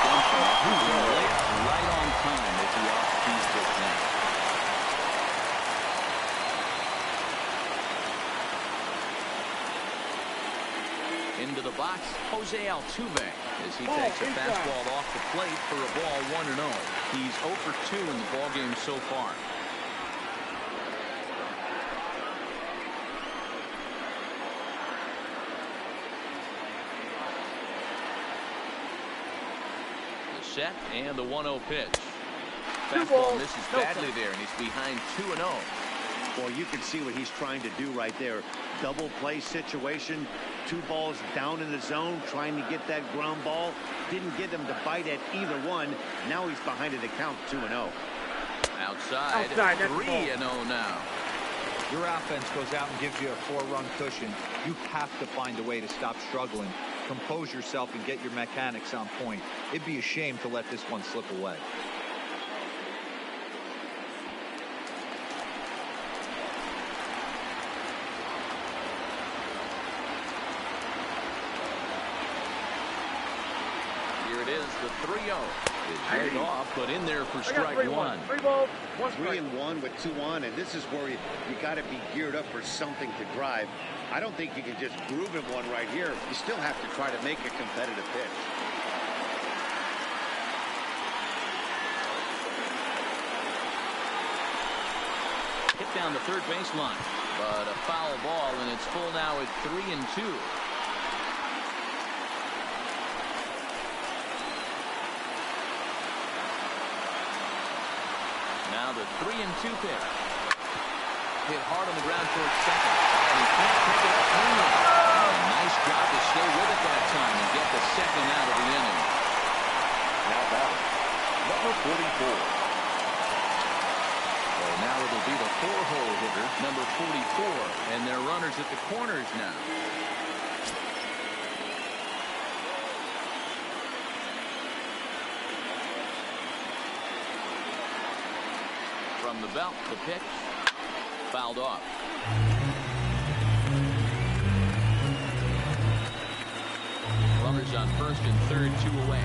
[SPEAKER 1] right on time as he off-speed this now. Into the box, Jose Altuve as he takes a fastball off the plate for a ball 1-0. He's 0 for 2 in the ballgame so far. Set and the 1-0 pitch. Fastball misses badly there, and he's behind 2-0.
[SPEAKER 2] Well, you can see what he's trying to do right there. Double play situation. 2 balls down in the zone, trying to get that ground ball. Didn't get him to bite at either one. Now he's behind in the count 2-0.
[SPEAKER 1] Outside 3-0 now.
[SPEAKER 4] Your offense goes out and gives you a 4-run cushion. You have to find a way to stop struggling. Compose yourself and get your mechanics on point. It'd be a shame to let this one slip away.
[SPEAKER 1] Here it is, the 3-0. It's headed off, but in there for strike 1.
[SPEAKER 6] 3 balls, 1 strike.
[SPEAKER 2] 3-1 with 2 on, and this is where you got to be geared up for something to drive. I don't think you can just groove him one right here. You still have to try to make a competitive pitch.
[SPEAKER 1] hit down the third baseline, but a foul ball, and it's full now at 3-2. Now the 3-2 pitch. Hit hard on the ground towards second, and he can't pick it up cleanly. Nice job to stay with it that time and get the second out of the inning.
[SPEAKER 3] Now batting, number 44.
[SPEAKER 1] Well, now it'll be the 4-hole hitter, number 44, and their runners at the corners now. From the belt, the pitch, fouled off. Runners on first and third, 2 away.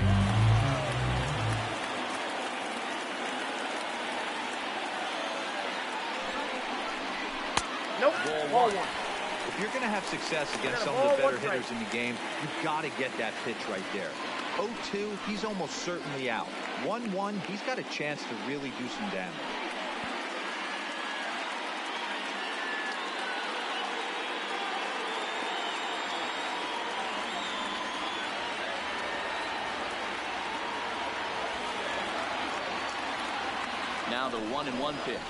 [SPEAKER 6] Nope.
[SPEAKER 1] Ball 1.
[SPEAKER 4] If you're going to have success against some of the better hitters in the game, you've got to get that pitch right there. 0-2, he's almost certainly out. 1-1, he's got a chance to really do some damage.
[SPEAKER 1] Now the 1-1 pitch.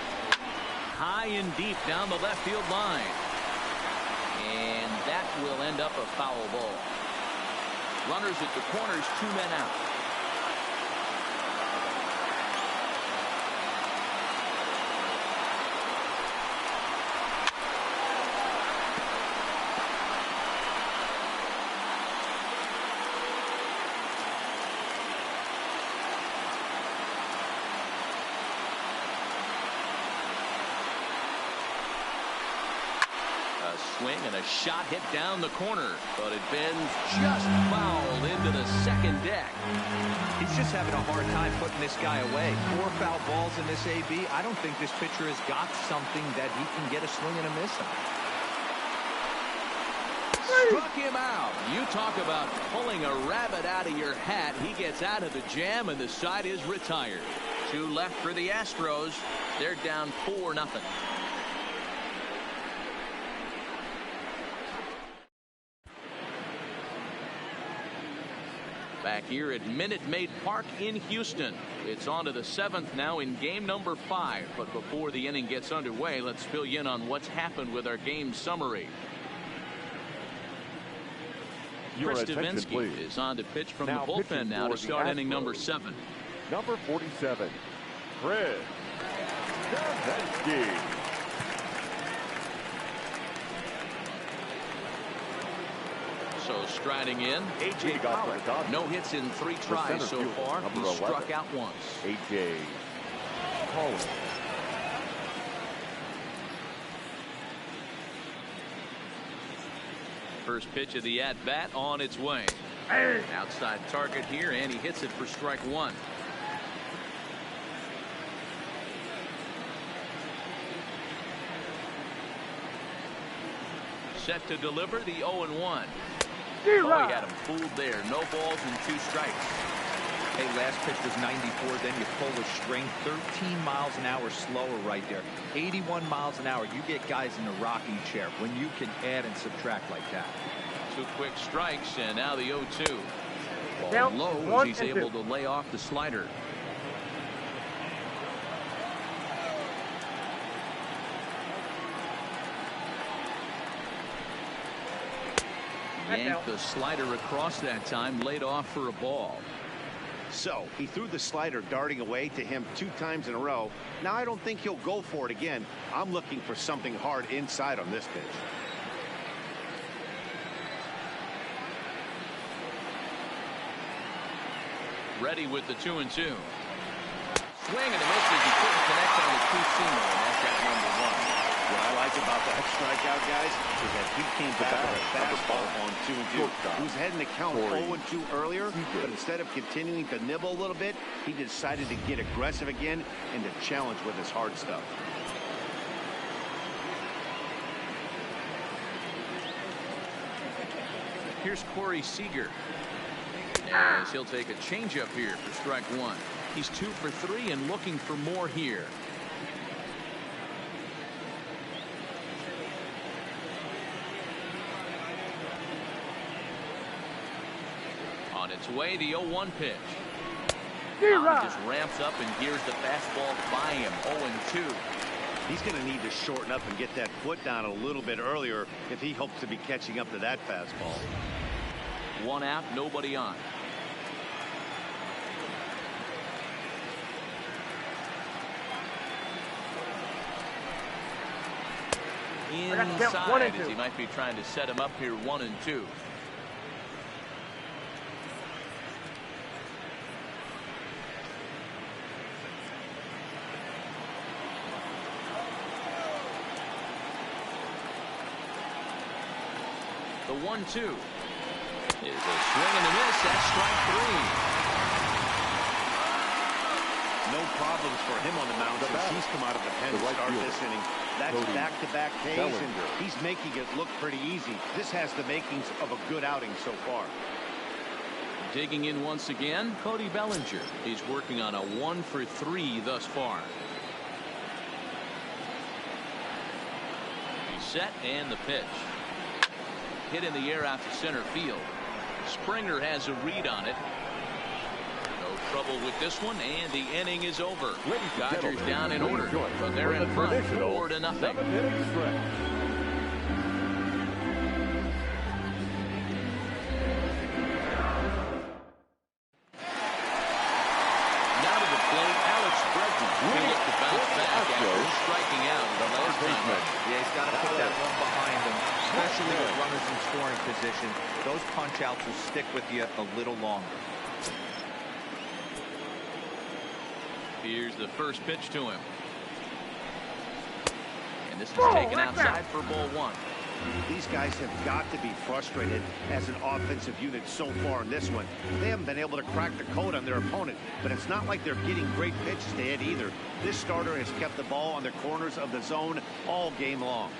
[SPEAKER 1] High and deep down the left field line. And that will end up a foul ball. Runners at the corners, 2 men out. Swing and a shot hit down the corner, but it bends just fouled into the second deck.
[SPEAKER 4] He's just having a hard time putting this guy away. 4 foul balls in this AB. I don't think this pitcher has got something that he can get a swing and a miss on.
[SPEAKER 1] Struck him out. You talk about pulling a rabbit out of your hat. He gets out of the jam, and the side is retired. 2 left for the Astros. They're down 4-0. Back here at Minute Maid Park in Houston. It's on to the 7th now in game number 5. But before the inning gets underway, let's fill you in on what's happened with our game summary. Chris Davinsky is on to pitch from the bullpen now to start inning number 7.
[SPEAKER 3] Number 47, Chris Davinsky.
[SPEAKER 1] So striding in, A.J. Pollock. No hits in 3 tries so far. He struck out once.
[SPEAKER 3] A.J. Pollock.
[SPEAKER 1] First pitch of the at-bat on its way. Outside target here, and he hits it for strike 1. Set to deliver the 0-1. Oh, he had him fooled there. No balls and 2 strikes.
[SPEAKER 4] Hey, last pitch was 94. Then you pull the string. 13 miles an hour slower right there. 81 miles an hour. You get guys in a rocking chair when you can add and subtract like that.
[SPEAKER 1] 2 quick strikes, and now the 0-2. Ball
[SPEAKER 6] Down,
[SPEAKER 1] low as he's able to lay off the slider. Yanked the slider across that time, laid off for a ball.
[SPEAKER 2] So he threw the slider darting away to him 2 times in a row. Now I don't think he'll go for it again. I'm looking for something hard inside on this pitch.
[SPEAKER 1] Ready with the 2-2. Swing and a miss as he couldn't connect on the 2-seamer, and that's at number 1.
[SPEAKER 2] What I like about that strikeout, guys, is that he came back with a fastball on 2-2. He was heading to count 0-2 earlier, but instead of continuing to nibble a little bit, he decided to get aggressive again and to challenge with his hard stuff.
[SPEAKER 1] Here's Corey Seager. As he'll take a changeup here for strike 1. He's 2 for 3 and looking for more here. Sway the 0-1 pitch.
[SPEAKER 6] Zero.
[SPEAKER 1] Just ramps up and gears the fastball by him. 0-2.
[SPEAKER 2] He's going to need to shorten up and get that foot down a little bit earlier if he hopes to be catching up to that fastball.
[SPEAKER 1] 1 out, nobody on. Inside as he might be trying to set him up here. 1-2. The 1-2 is a swing and a miss. That's strike 3.
[SPEAKER 2] No problems for him on the mound since he's come out of the pen to start this inning. That's back-to-back Ks, and he's making it look pretty easy. This has the makings of a good outing so far.
[SPEAKER 1] Digging in once again, Cody Bellinger. He's working on a 1-for-3 thus far. He's set, and the pitch. Hit in the air out to center field. Springer has a read on it. No trouble with this one, and the inning is over. Dodgers down in order, but they're in front 4-0. Now to the plate, Alex Bregman will look to bounce back after striking out the last time.
[SPEAKER 4] Yeah, he's got to put that one behind him, especially with runners in scoring position. Those punch outs will stick with you a little longer.
[SPEAKER 1] Here's the first pitch to him. And this is taken outside for ball 1.
[SPEAKER 2] These guys have got to be frustrated as an offensive unit so far in this one. They haven't been able to crack the code on their opponent, but it's not like they're getting great pitches to hit either. This starter has kept the ball on the corners of the zone all game long.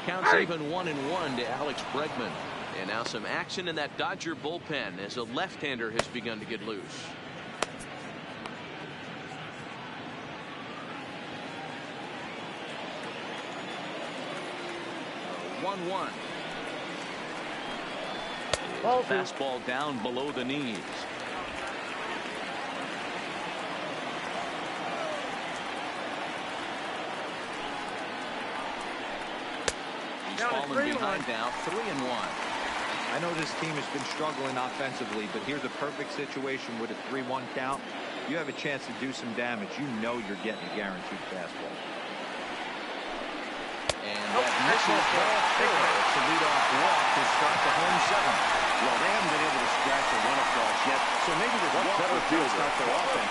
[SPEAKER 1] Counts even 1-1 to Alex Bregman. And now some action in that Dodger bullpen as a left-hander has begun to get loose. 1-1. Fastball down below the knees. He's fallen behind now. 3-1.
[SPEAKER 4] I know this team has been struggling offensively, but here's a perfect situation with a 3-1 count. You have a chance to do some damage. You know you're getting a guaranteed fastball.
[SPEAKER 1] And that misses ball 4. It's a leadoff walk to start the home 7th.
[SPEAKER 2] Well, they haven't been able to scratch a run across yet, so maybe the walk will start their offense.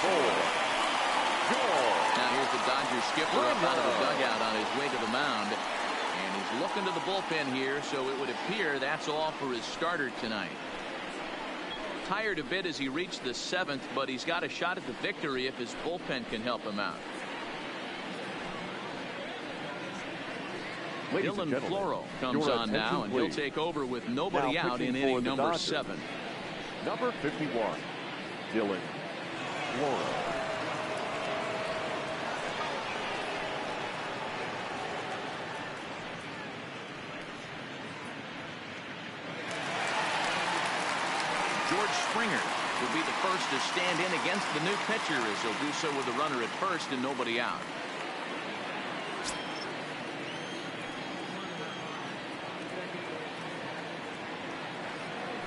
[SPEAKER 1] Now here's the Dodgers skipper up out of the dugout on his way to the mound. And he's looking to the bullpen here, so it would appear that's all for his starter tonight. Tired a bit as he reached the 7th, but he's got a shot at the victory if his bullpen can help him out. Dylan Floro comes on now, and he'll take over with nobody out in inning number 7.
[SPEAKER 3] Number 51, Dylan Floro.
[SPEAKER 1] George Springer will be the first to stand in against the new pitcher as he'll do so with a runner at first and nobody out.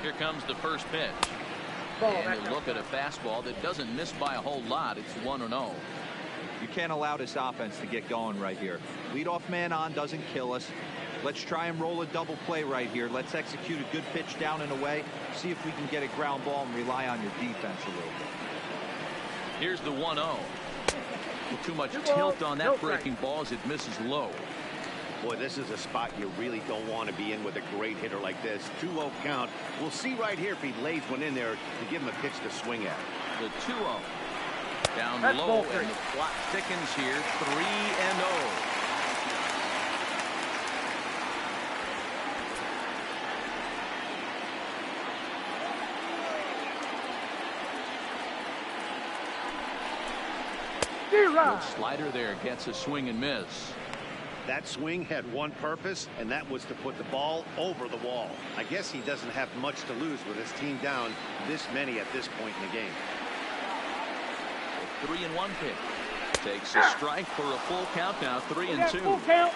[SPEAKER 1] Here comes the first pitch. And a look at a fastball that doesn't miss by a whole lot. It's 1-0.
[SPEAKER 4] You can't allow this offense to get going right here. Leadoff man on doesn't kill us. Let's try and roll a double play right here. Let's execute a good pitch down and away. See if we can get a ground ball and rely on your defense a little bit.
[SPEAKER 1] Here's the 1-0. Too much tilt on that breaking ball as it misses low.
[SPEAKER 2] Boy, this is a spot you really don't want to be in with a great hitter like this. 2-0 count. We'll see right here if he lays one in there to give him a pitch to swing at.
[SPEAKER 1] The 2-0. Down low, and the clock thickens here. 3-0. Good slider there, gets a swing and miss.
[SPEAKER 2] That swing had one purpose, and that was to put the ball over the wall. I guess he doesn't have much to lose with his team down this many at this point in the game.
[SPEAKER 1] 3-1 pitch. Takes a strike for a full count now, 3-2.
[SPEAKER 6] Full count.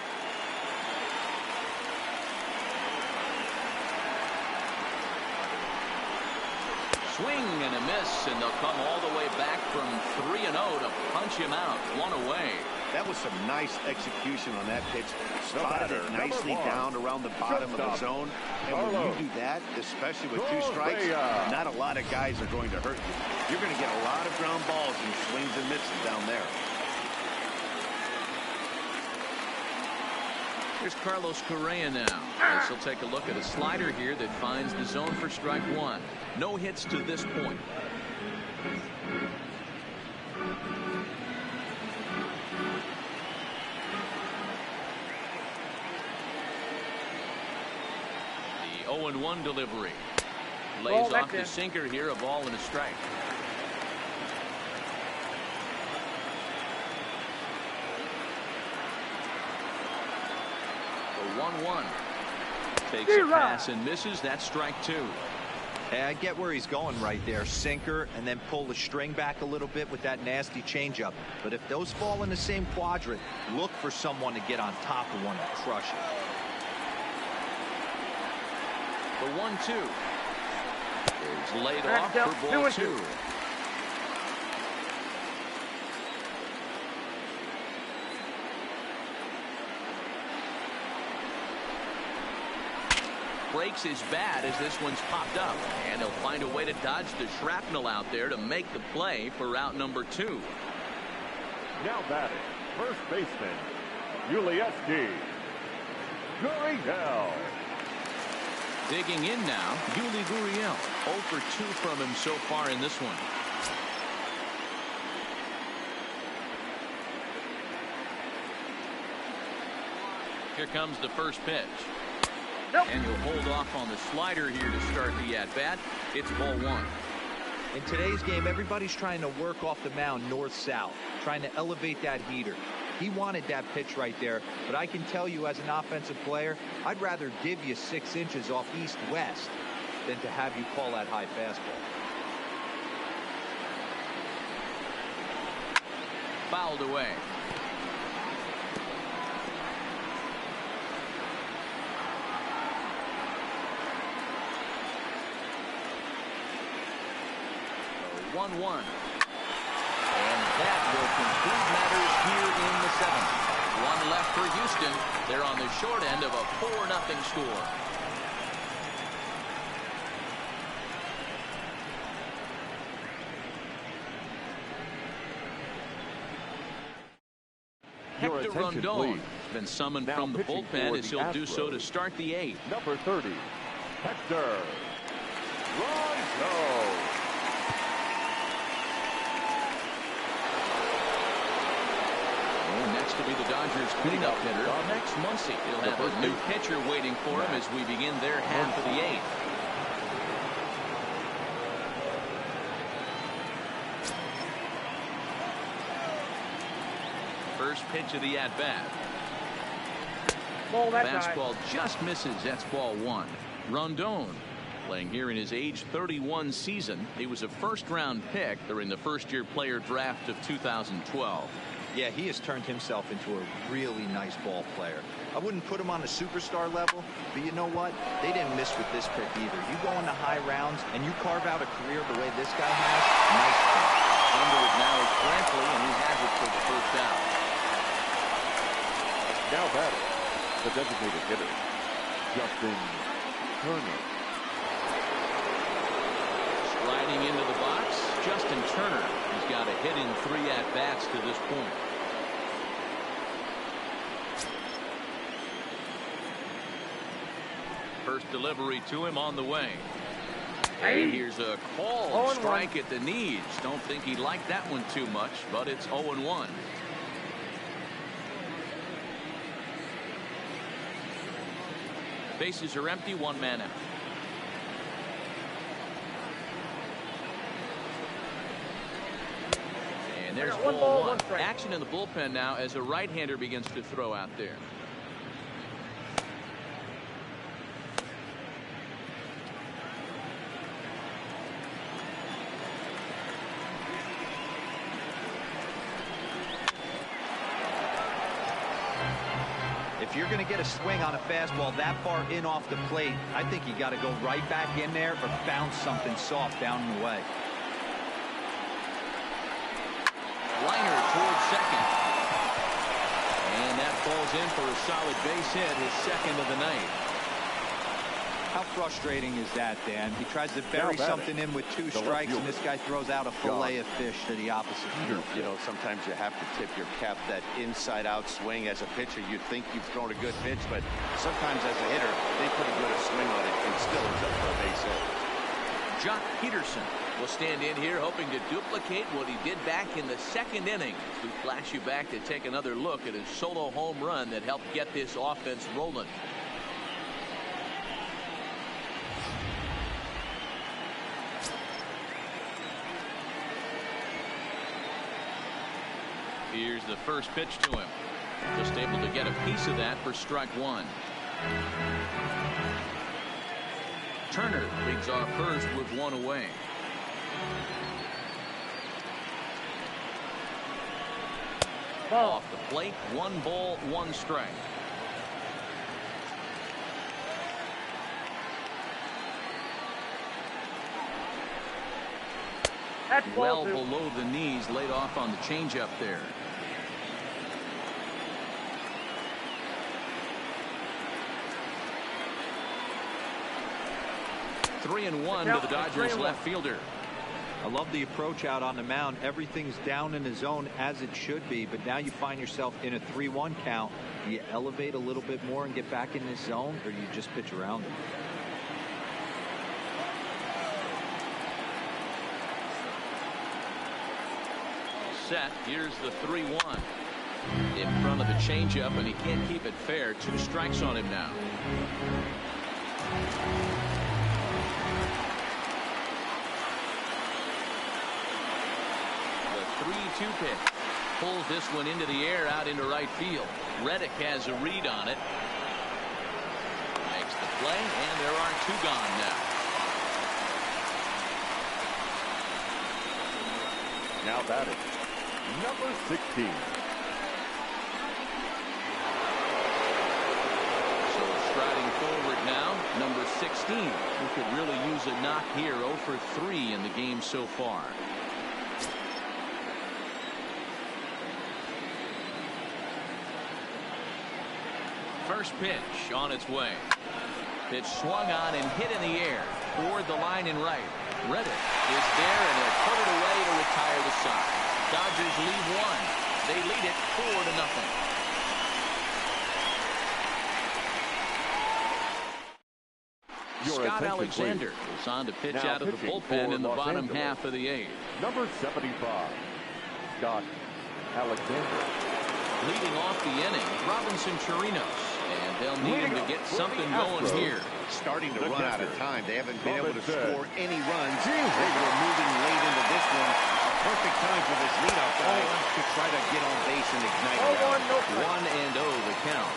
[SPEAKER 1] Swing and a miss, and they'll come all the way back from 3-0 to punch him out. One away.
[SPEAKER 2] That was some nice execution on that pitch. Spotted it nicely down around the bottom of the zone. And when you do that, especially with 2 strikes, not a lot of guys are going to hurt you. You're going to get a lot of ground balls and swings and misses down there.
[SPEAKER 1] Here's Carlos Correa now. As he'll take a look at a slider here that finds the zone for strike 1. No hits to this point. The 0-1 delivery. Lays off the sinker here, a ball and a strike. The 1-1. Takes a pass and misses. That's strike 2.
[SPEAKER 4] Hey, I get where he's going right there. Sinker, and then pull the string back a little bit with that nasty changeup. But if those fall in the same quadrant, look for someone to get on top of one and crush it.
[SPEAKER 1] The 1-2 is laid off for ball 2. Breaks his bat as this one's popped up, and he'll find a way to dodge the shrapnel out there to make the play for out number 2.
[SPEAKER 3] Now batting, first baseman, Yuli Gurriel.
[SPEAKER 1] Digging in now, Yuli Gurriel. 0 for 2 from him so far in this one. Here comes the first pitch. And you'll hold off on the slider here to start the at-bat. It's ball 1.
[SPEAKER 4] In today's game, everybody's trying to work off the mound north-south, trying to elevate that heater. He wanted that pitch right there, but I can tell you as an offensive player, I'd rather give you 6 inches off east-west than to have you call that high fastball.
[SPEAKER 1] Fouled away. The 1-1. And that will conclude matters here in the 7th. 1 left for Houston. They're on the short end of a 4-0 score. Hector Rondon has been summoned from the bullpen as he'll do so to start the 8th.
[SPEAKER 3] Number 30, Hector Rondon.
[SPEAKER 1] To be the Dodgers cleanup hitter, Max Muncy. He'll have a new pitcher waiting for him as we begin their half of the 8th. First pitch of the at-bat. Fastball just misses. That's ball 1. Rondon playing here in his age 31 season. He was a first-round pick during the first-year player draft of 2012.
[SPEAKER 4] Yeah, he has turned himself into a really nice ball player. I wouldn't put him on a superstar level, but you know what? They didn't miss with this pick either. You go into high rounds and you carve out a career the way this guy has. Nice pick.
[SPEAKER 1] Under it now is Brantley, and he has it for the first down.
[SPEAKER 3] Now batting, the designated hitter, Justin Turner.
[SPEAKER 1] Sliding into the box, Justin Turner. He's got a hit in 3 at-bats to this point. First delivery to him on the way. And here's a called strike at the knees. Don't think he liked that one too much, but it's 0-1. Bases are empty, 1 man out. there's ball one. Action in the bullpen now as a right-hander begins to throw out there.
[SPEAKER 4] If you're going to get a swing on a fastball that far in off the plate, I think you got to go right back in there or bounce something soft down and away.
[SPEAKER 1] Liner towards second. And that falls in for a solid base hit, his second of the night.
[SPEAKER 4] How frustrating is that, Dan? He tries to bury something in with 2 strikes, and this guy throws out a fillet of fish to the opposite.
[SPEAKER 2] You know, sometimes you have to tip your cap. That inside-out swing as a pitcher, you think you've thrown a good pitch, but sometimes as a hitter, they put a good swing on it and still ends up for a base hit.
[SPEAKER 1] Jock Peterson will stand in here hoping to duplicate what he did back in the second inning. We flash you back to take another look at his solo home run that helped get this offense rolling. Here's the first pitch to him. Just able to get a piece of that for strike one. Turner leads off first with 1 away. Off the plate, 1 ball, 1 strike. Well below the knees, laid off on the changeup there. Three and one to the Dodgers left fielder.
[SPEAKER 4] I love the approach out on the mound. Everything's down in the zone as it should be, but now you find yourself in a 3-1 count. Do you elevate a little bit more and get back in this zone, or do you just pitch around it?
[SPEAKER 1] Set. Here's the 3-1 in front of the changeup, and he can't keep it fair. 2 strikes on him now. The 3-2 pitch pulls this one into the air out into right field. Reddick has a read on it. Makes the play, and there are 2 gone now.
[SPEAKER 3] Now batting, number 16.
[SPEAKER 1] So striding forward now, number 16, who could really use a knock here. 0 for 3 in the game so far. First pitch on its way. Pitch swung on and hit in the air toward the line and right. Reddick is there, and he'll put it away to retire the side. Dodgers lead 1. They lead it 4-0. Scott Alexander is on to pitch
[SPEAKER 3] Now
[SPEAKER 1] out of the bullpen in the bottom half of the 8th.
[SPEAKER 3] Number 75, Scott Alexander.
[SPEAKER 1] Leading off the inning, Robinson Chirinos. And they'll need him to get something going here.
[SPEAKER 2] Starting to run out of time. They haven't been able to score any runs. They were moving late into this one. A perfect time for this leadoff guy to try to get on base and ignite it.
[SPEAKER 1] 1-0 the count.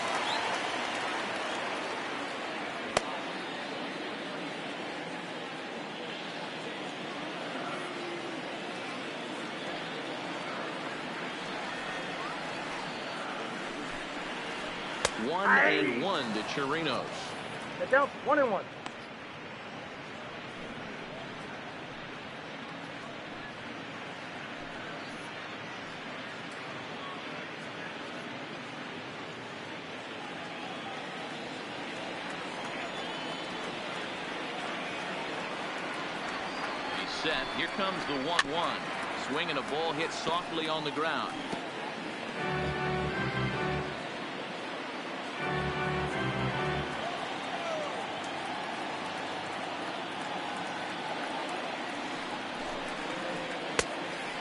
[SPEAKER 1] One and 1 to Chirinos.
[SPEAKER 6] Down 1-1.
[SPEAKER 1] He's set. Here comes the 1-1. Swinging a ball hit softly on the ground.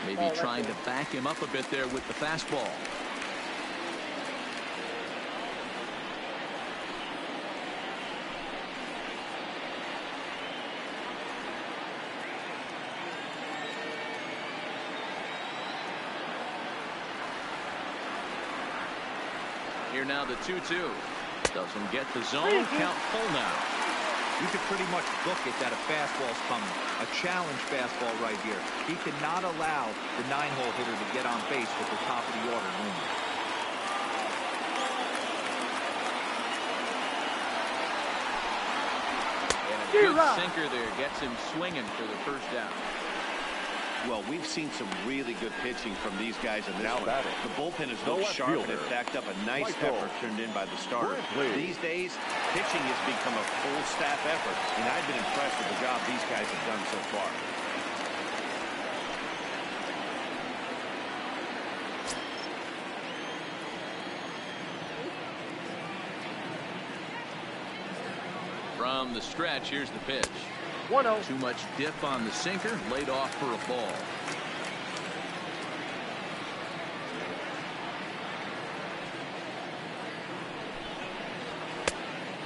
[SPEAKER 1] Maybe trying to back him up a bit there with the fastball. Here now the 2-2. Doesn't get the zone. Count full now.
[SPEAKER 4] You could pretty much book it that a fastball's coming. A challenge fastball right here. He cannot allow the 9-hole hitter to get on base with the top of the order looming.
[SPEAKER 1] And a good sinker there gets him swinging for the first down.
[SPEAKER 2] Well, we've seen some really good pitching from these guys in this one.
[SPEAKER 3] batting.
[SPEAKER 2] The bullpen has looked sharp and it's backed up a nice effort turned in by the starter. These days, pitching has become a full staff effort, and I've been impressed with the job these guys have done so far.
[SPEAKER 1] From the stretch, here's the pitch.
[SPEAKER 6] 1-0.
[SPEAKER 1] Too much dip on the sinker, laid off for a ball.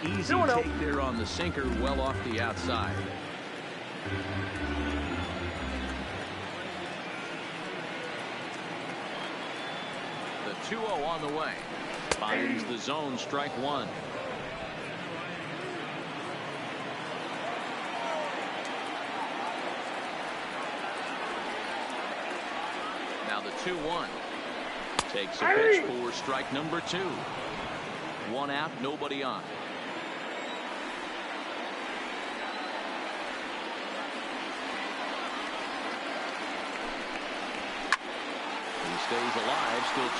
[SPEAKER 1] Easy take there on the sinker, well off the outside. The 2-0 on the way. Finds the zone, strike one. Now the 2-1. Takes a pitch for strike number 2. One out, nobody on. He stays alive, still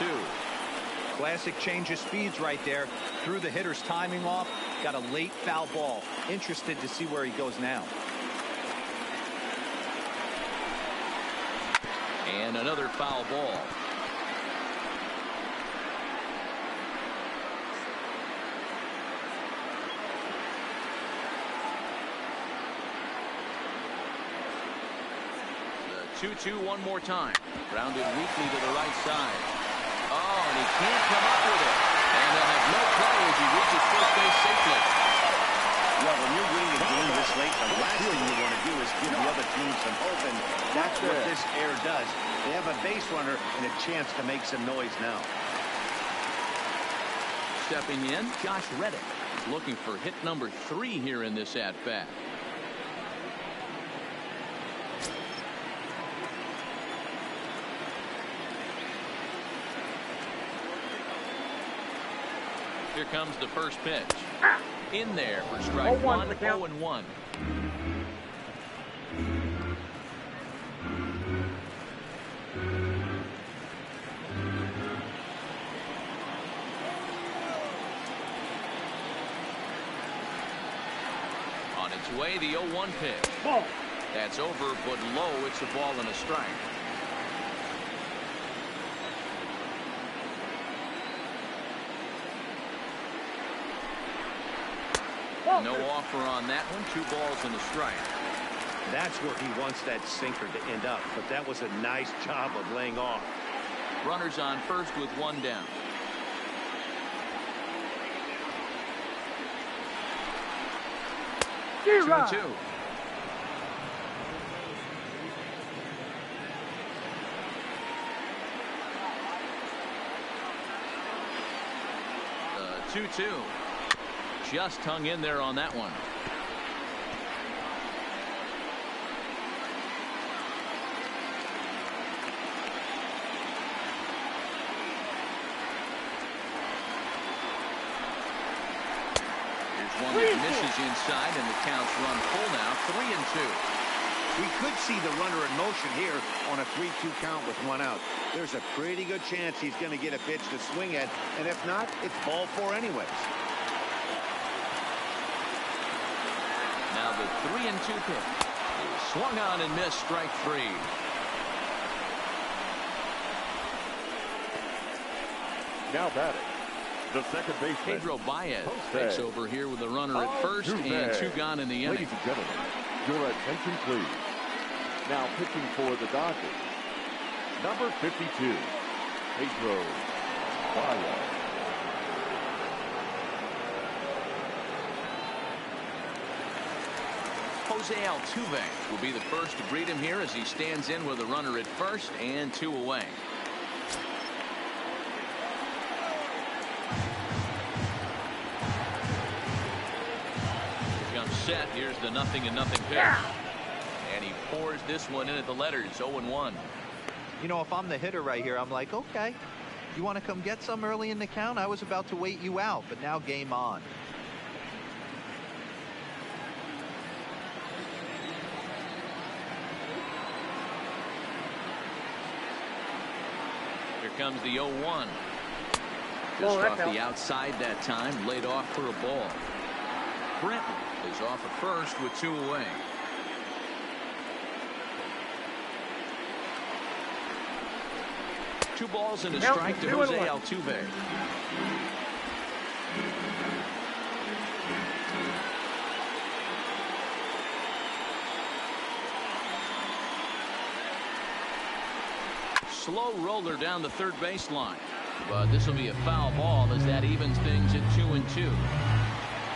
[SPEAKER 1] 2-2.
[SPEAKER 4] Classic change of speeds right there. Threw the hitter's timing off. Got a late foul ball. Interested to see where he goes now.
[SPEAKER 1] And another foul ball. The 2-2 one more time. Grounded weakly to the right side. Oh, and he can't come up with it. And he'll have no play as he reaches first base safely.
[SPEAKER 2] Well, when you're winning a game this late, the last thing you want to do is give the other team some hope, and that's what this error does. They have a base runner and a chance to make some noise now.
[SPEAKER 1] Stepping in, Josh Reddick is looking for hit number 3 here in this at-bat. Here comes the first pitch. In there for strike 1, 0-1. On its way, the 0-1 pitch.
[SPEAKER 6] Ball.
[SPEAKER 1] That's over, but low. It's a ball and a strike. No offer on that one. 2 balls and a strike.
[SPEAKER 2] That's where he wants that sinker to end up, but that was a nice job of laying off.
[SPEAKER 1] Runners on first with 1 down. Two. 2-2. The 2-2. Just hung in there on that one. Here's one that misses inside, and the count's run full now, 3-2.
[SPEAKER 2] We could see the runner in motion here on a 3-2 count with 1 out. There's a pretty good chance he's going to get a pitch to swing at, and if not, it's ball 4 anyways.
[SPEAKER 1] Now the 3-2 pitch. Swung on and missed, strike 3.
[SPEAKER 3] Now batting, the second baseman,
[SPEAKER 1] Pedro Baez takes over here with the runner at first and 2 gone in the inning.
[SPEAKER 3] Ladies and gentlemen, your attention please. Now pitching for the Dodgers, number 52, Pedro Baez.
[SPEAKER 1] Jose Altuve will be the first to greet him here as he stands in with a runner at first and 2 away. set. Here's the 0-0 pitch. And he pours this one in at the letters. 0-1.
[SPEAKER 4] You know, if I'm the hitter right here, I'm like, okay, you want to come get some early in the count? I was about to wait you out, but now game on.
[SPEAKER 1] Here comes the 0-1. Just off the outside that time, laid off for a ball. Brenton is off at first with 2 away. Two balls and a strike to Jose Altuve. Slow roller down the third baseline. But this will be a foul ball as that evens things at 2-2.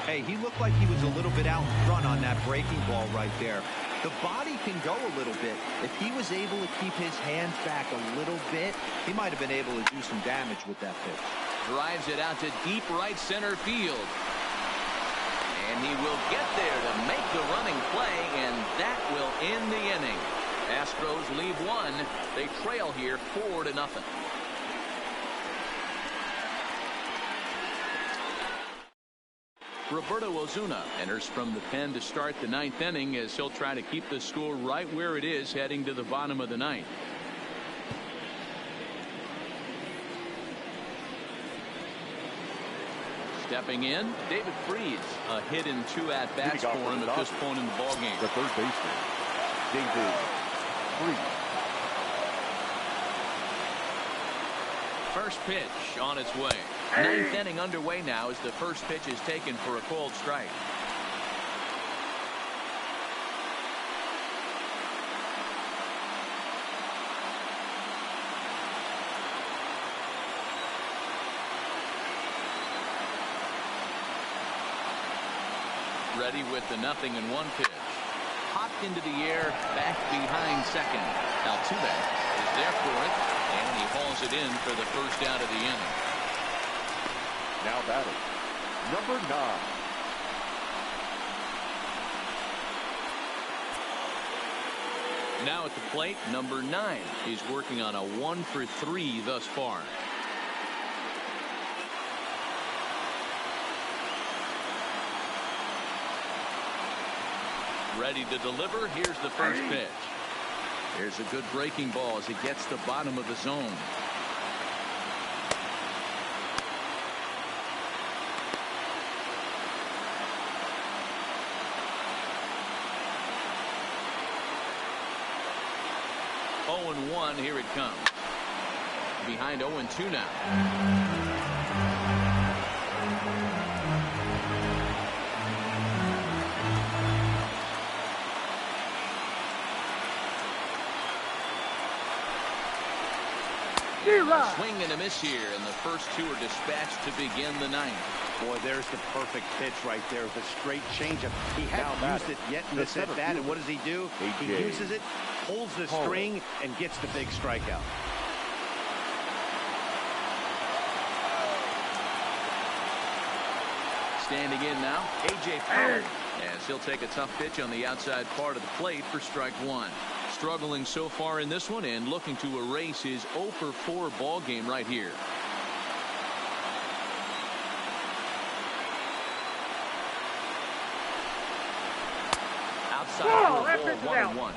[SPEAKER 4] Hey, he looked like he was a little bit out in front on that breaking ball right there. The body can go a little bit. If he was able to keep his hands back a little bit, he might have been able to do some damage with that pitch.
[SPEAKER 1] Drives it out to deep right center field. And he will get there to make the running play, and that will end the inning. Astros leave one. They trail here 4-0. Roberto Ozuna enters from the pen to start the 9th inning as he'll try to keep the score right where it is heading to the bottom of the 9th. Stepping in, David Freese. A hit in 2 at-bats for him at this point in the ballgame.
[SPEAKER 3] The third baseman, David Freese.
[SPEAKER 1] First pitch on its way. 9th inning underway now as the first pitch is taken for a called strike. Ready with the 0-1 pitch. Popped into the air, back behind second. Altuve is there for it, and he hauls it in for the first out of the inning.
[SPEAKER 3] Now batting, number 9.
[SPEAKER 1] Now at the plate, number 9. He's working on a 1-for-3 thus far. Ready to deliver. Here's the first pitch. Here's a good breaking ball as he gets the bottom of the zone. Oh, 0-1. Here it comes. Behind 0-2 now. Swing and a miss here, and the first 2 are dispatched to begin the 9th.
[SPEAKER 2] Boy, there's the perfect pitch right there with a straight changeup. He hasn't used it yet in this at-bat, and what does he do? He uses it, pulls the string, and gets the big strikeout.
[SPEAKER 1] Standing in now, A.J. Powell, as he'll take a tough pitch on the outside part of the plate for strike 1. Struggling so far in this one and looking to erase his 0-for-4 ball game right here. Outside for a ball, 1-1.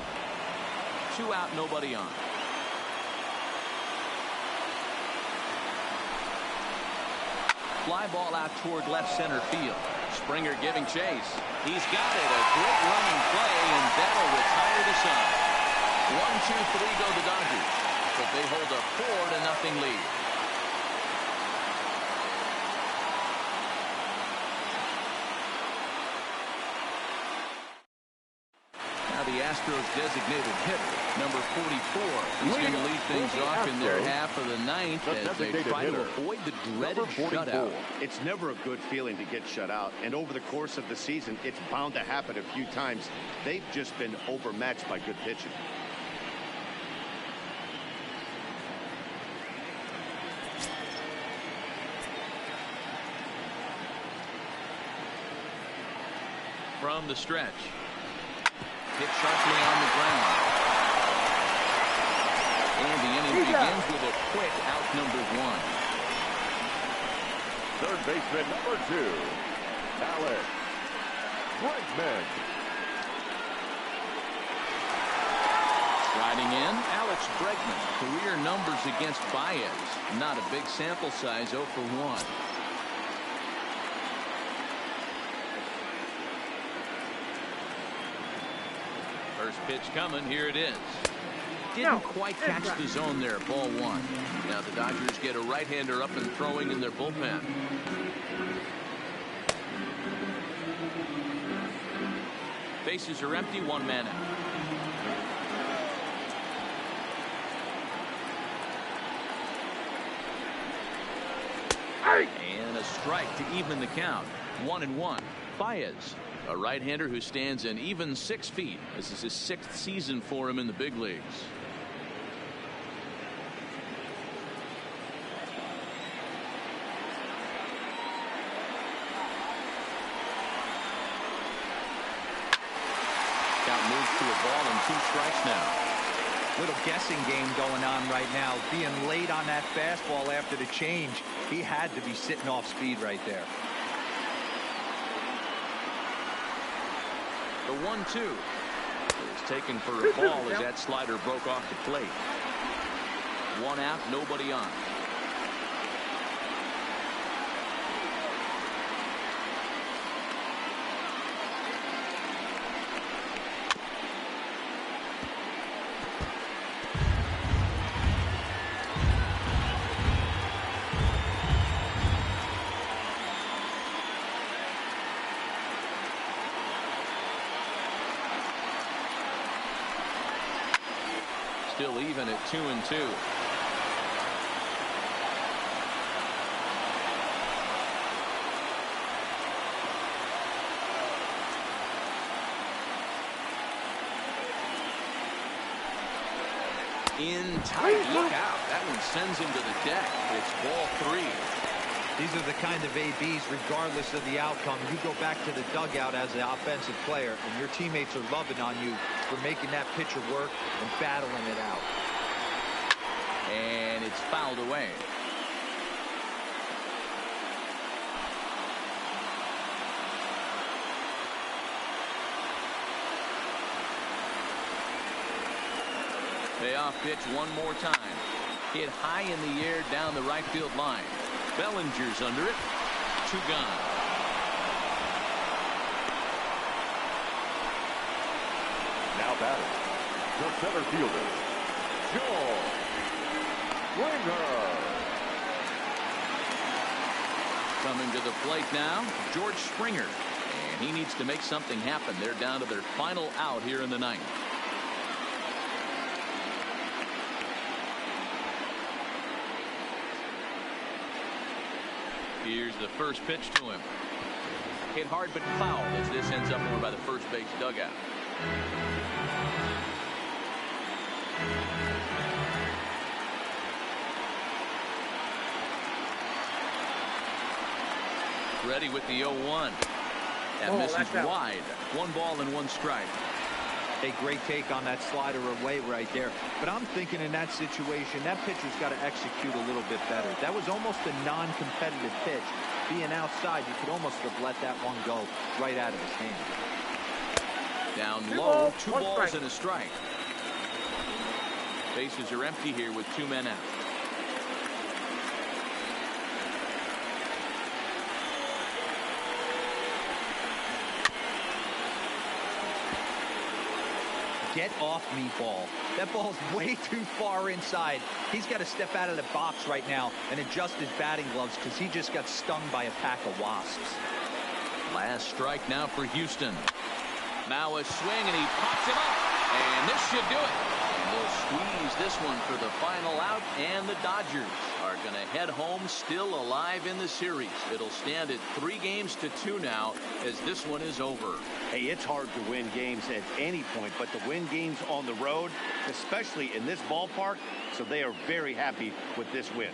[SPEAKER 1] 2 out, nobody on. Fly ball out toward left center field. Springer giving chase. He's got it. A great running play, and that'll retire the side. 1-2-3 go the Dodgers, but they hold a 4-0 lead. Now the Astros designated hitter, number 44, is going to lead things off in their half of the 9th as they try to avoid the dreaded shutout.
[SPEAKER 2] It's never a good feeling to get shut out, and over the course of the season, it's bound to happen a few times. They've just been overmatched by good pitching.
[SPEAKER 1] from the stretch. Hit sharply on the ground. And the inning begins with a quick out number 1.
[SPEAKER 3] Third baseman number 2, Alex Bregman.
[SPEAKER 1] Riding in, Alex Bregman. Career numbers against Baez. Not a big sample size, 0 for 1. First pitch coming. Here it is. Didn't quite catch the zone there. Ball 1. Now the Dodgers get a right-hander up and throwing in their bullpen. Bases are empty. 1 man out. And a strike to even the count. 1-1. Baez, a right-hander who stands an even 6 feet. This is his 6th season for him in the big leagues. Count moves to a ball and 2 strikes now.
[SPEAKER 4] Little guessing game going on right now. Being late on that fastball after the change. He had to be sitting off speed right there.
[SPEAKER 1] The 1-2 is taken for a ball as that slider broke off the plate. 1 out, nobody on. Still even at 2-2. In tight. Look out. That one sends him to the deck. It's ball 3.
[SPEAKER 4] These are the kind of ABs, regardless of the outcome. You go back to the dugout as an offensive player, and your teammates are loving on you for making that pitcher work and battling it out.
[SPEAKER 1] And it's fouled away. Payoff pitch one more time. Hit high in the air down the right field line. Bellinger's under it. 2 gone.
[SPEAKER 3] Now batting, the center fielder, Joe Springer.
[SPEAKER 1] Coming to the plate now, George Springer. And he needs to make something happen. They're down to their final out here in the ninth. Here's the first pitch to him. Hit hard but foul as this ends up over by the first base dugout. Ready with the 0-1. That misses wide. 1 ball and 1 strike.
[SPEAKER 4] A great take on that slider away right there. But I'm thinking in that situation, that pitcher's got to execute a little bit better. That was almost a non-competitive pitch. Being outside, you could almost have let that one go right out of his hand.
[SPEAKER 1] Down low, 2 balls and a strike. Bases are empty here with 2 men out.
[SPEAKER 4] Get off me, ball. That ball's way too far inside. He's got to step out of the box right now and adjust his batting gloves because he just got stung by a pack of wasps.
[SPEAKER 1] Last strike now for Houston. Now a swing and he pops him up. And this should do it. And they'll squeeze this one for the final out. And the Dodgers are going to head home still alive in the series. It'll stand at 3-2 now as this one is over.
[SPEAKER 2] Hey, it's hard to win games at any point, but to win games on the road, especially in this ballpark, so they are very happy with this win.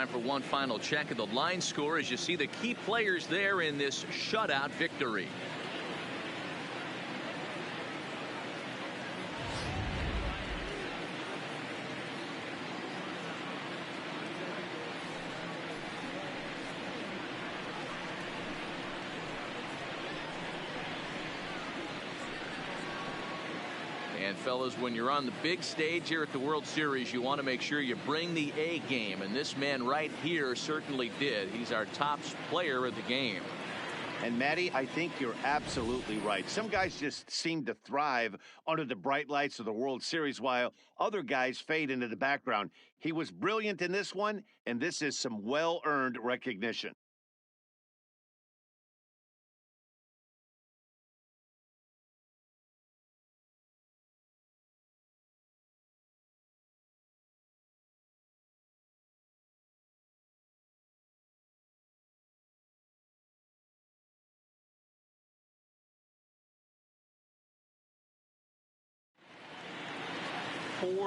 [SPEAKER 1] time for one final check of the line score as you see the key players there in this shutout victory. And fellas, when you're on the big stage here at the World Series, you want to make sure you bring the A game, and this man right here certainly did. He's our top player of the game.
[SPEAKER 2] And Matty, I think you're absolutely right. Some guys just seem to thrive under the bright lights of the World Series while other guys fade into the background. He was brilliant in this one, and this is some well-earned recognition.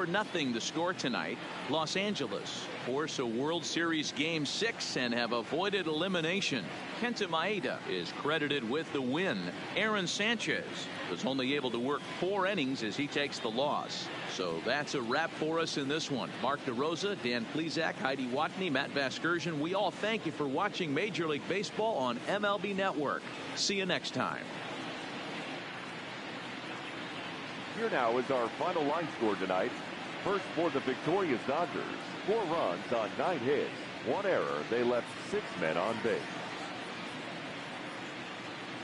[SPEAKER 1] Nothing the score tonight. Los Angeles force a World Series Game 6 and have avoided elimination. Kenta Maeda is credited with the win. Aaron Sanchez was only able to work 4 innings as he takes the loss. So that's a wrap for us in this one. Mark DeRosa, Dan Plesac, Heidi Watney, Matt Vasgersian. We all thank you for watching Major League Baseball on MLB Network. See you next time.
[SPEAKER 3] Here now is our final line score tonight. First for the victorious Dodgers, 4 runs on 9 hits, 1 error. They left 6 men on base.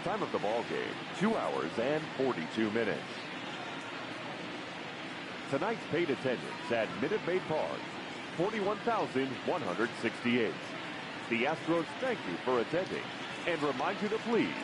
[SPEAKER 3] Time of the ball game, 2 hours and 42 minutes. Tonight's paid attendance at Minute Maid Park, 41,168. The Astros thank you for attending and remind you to please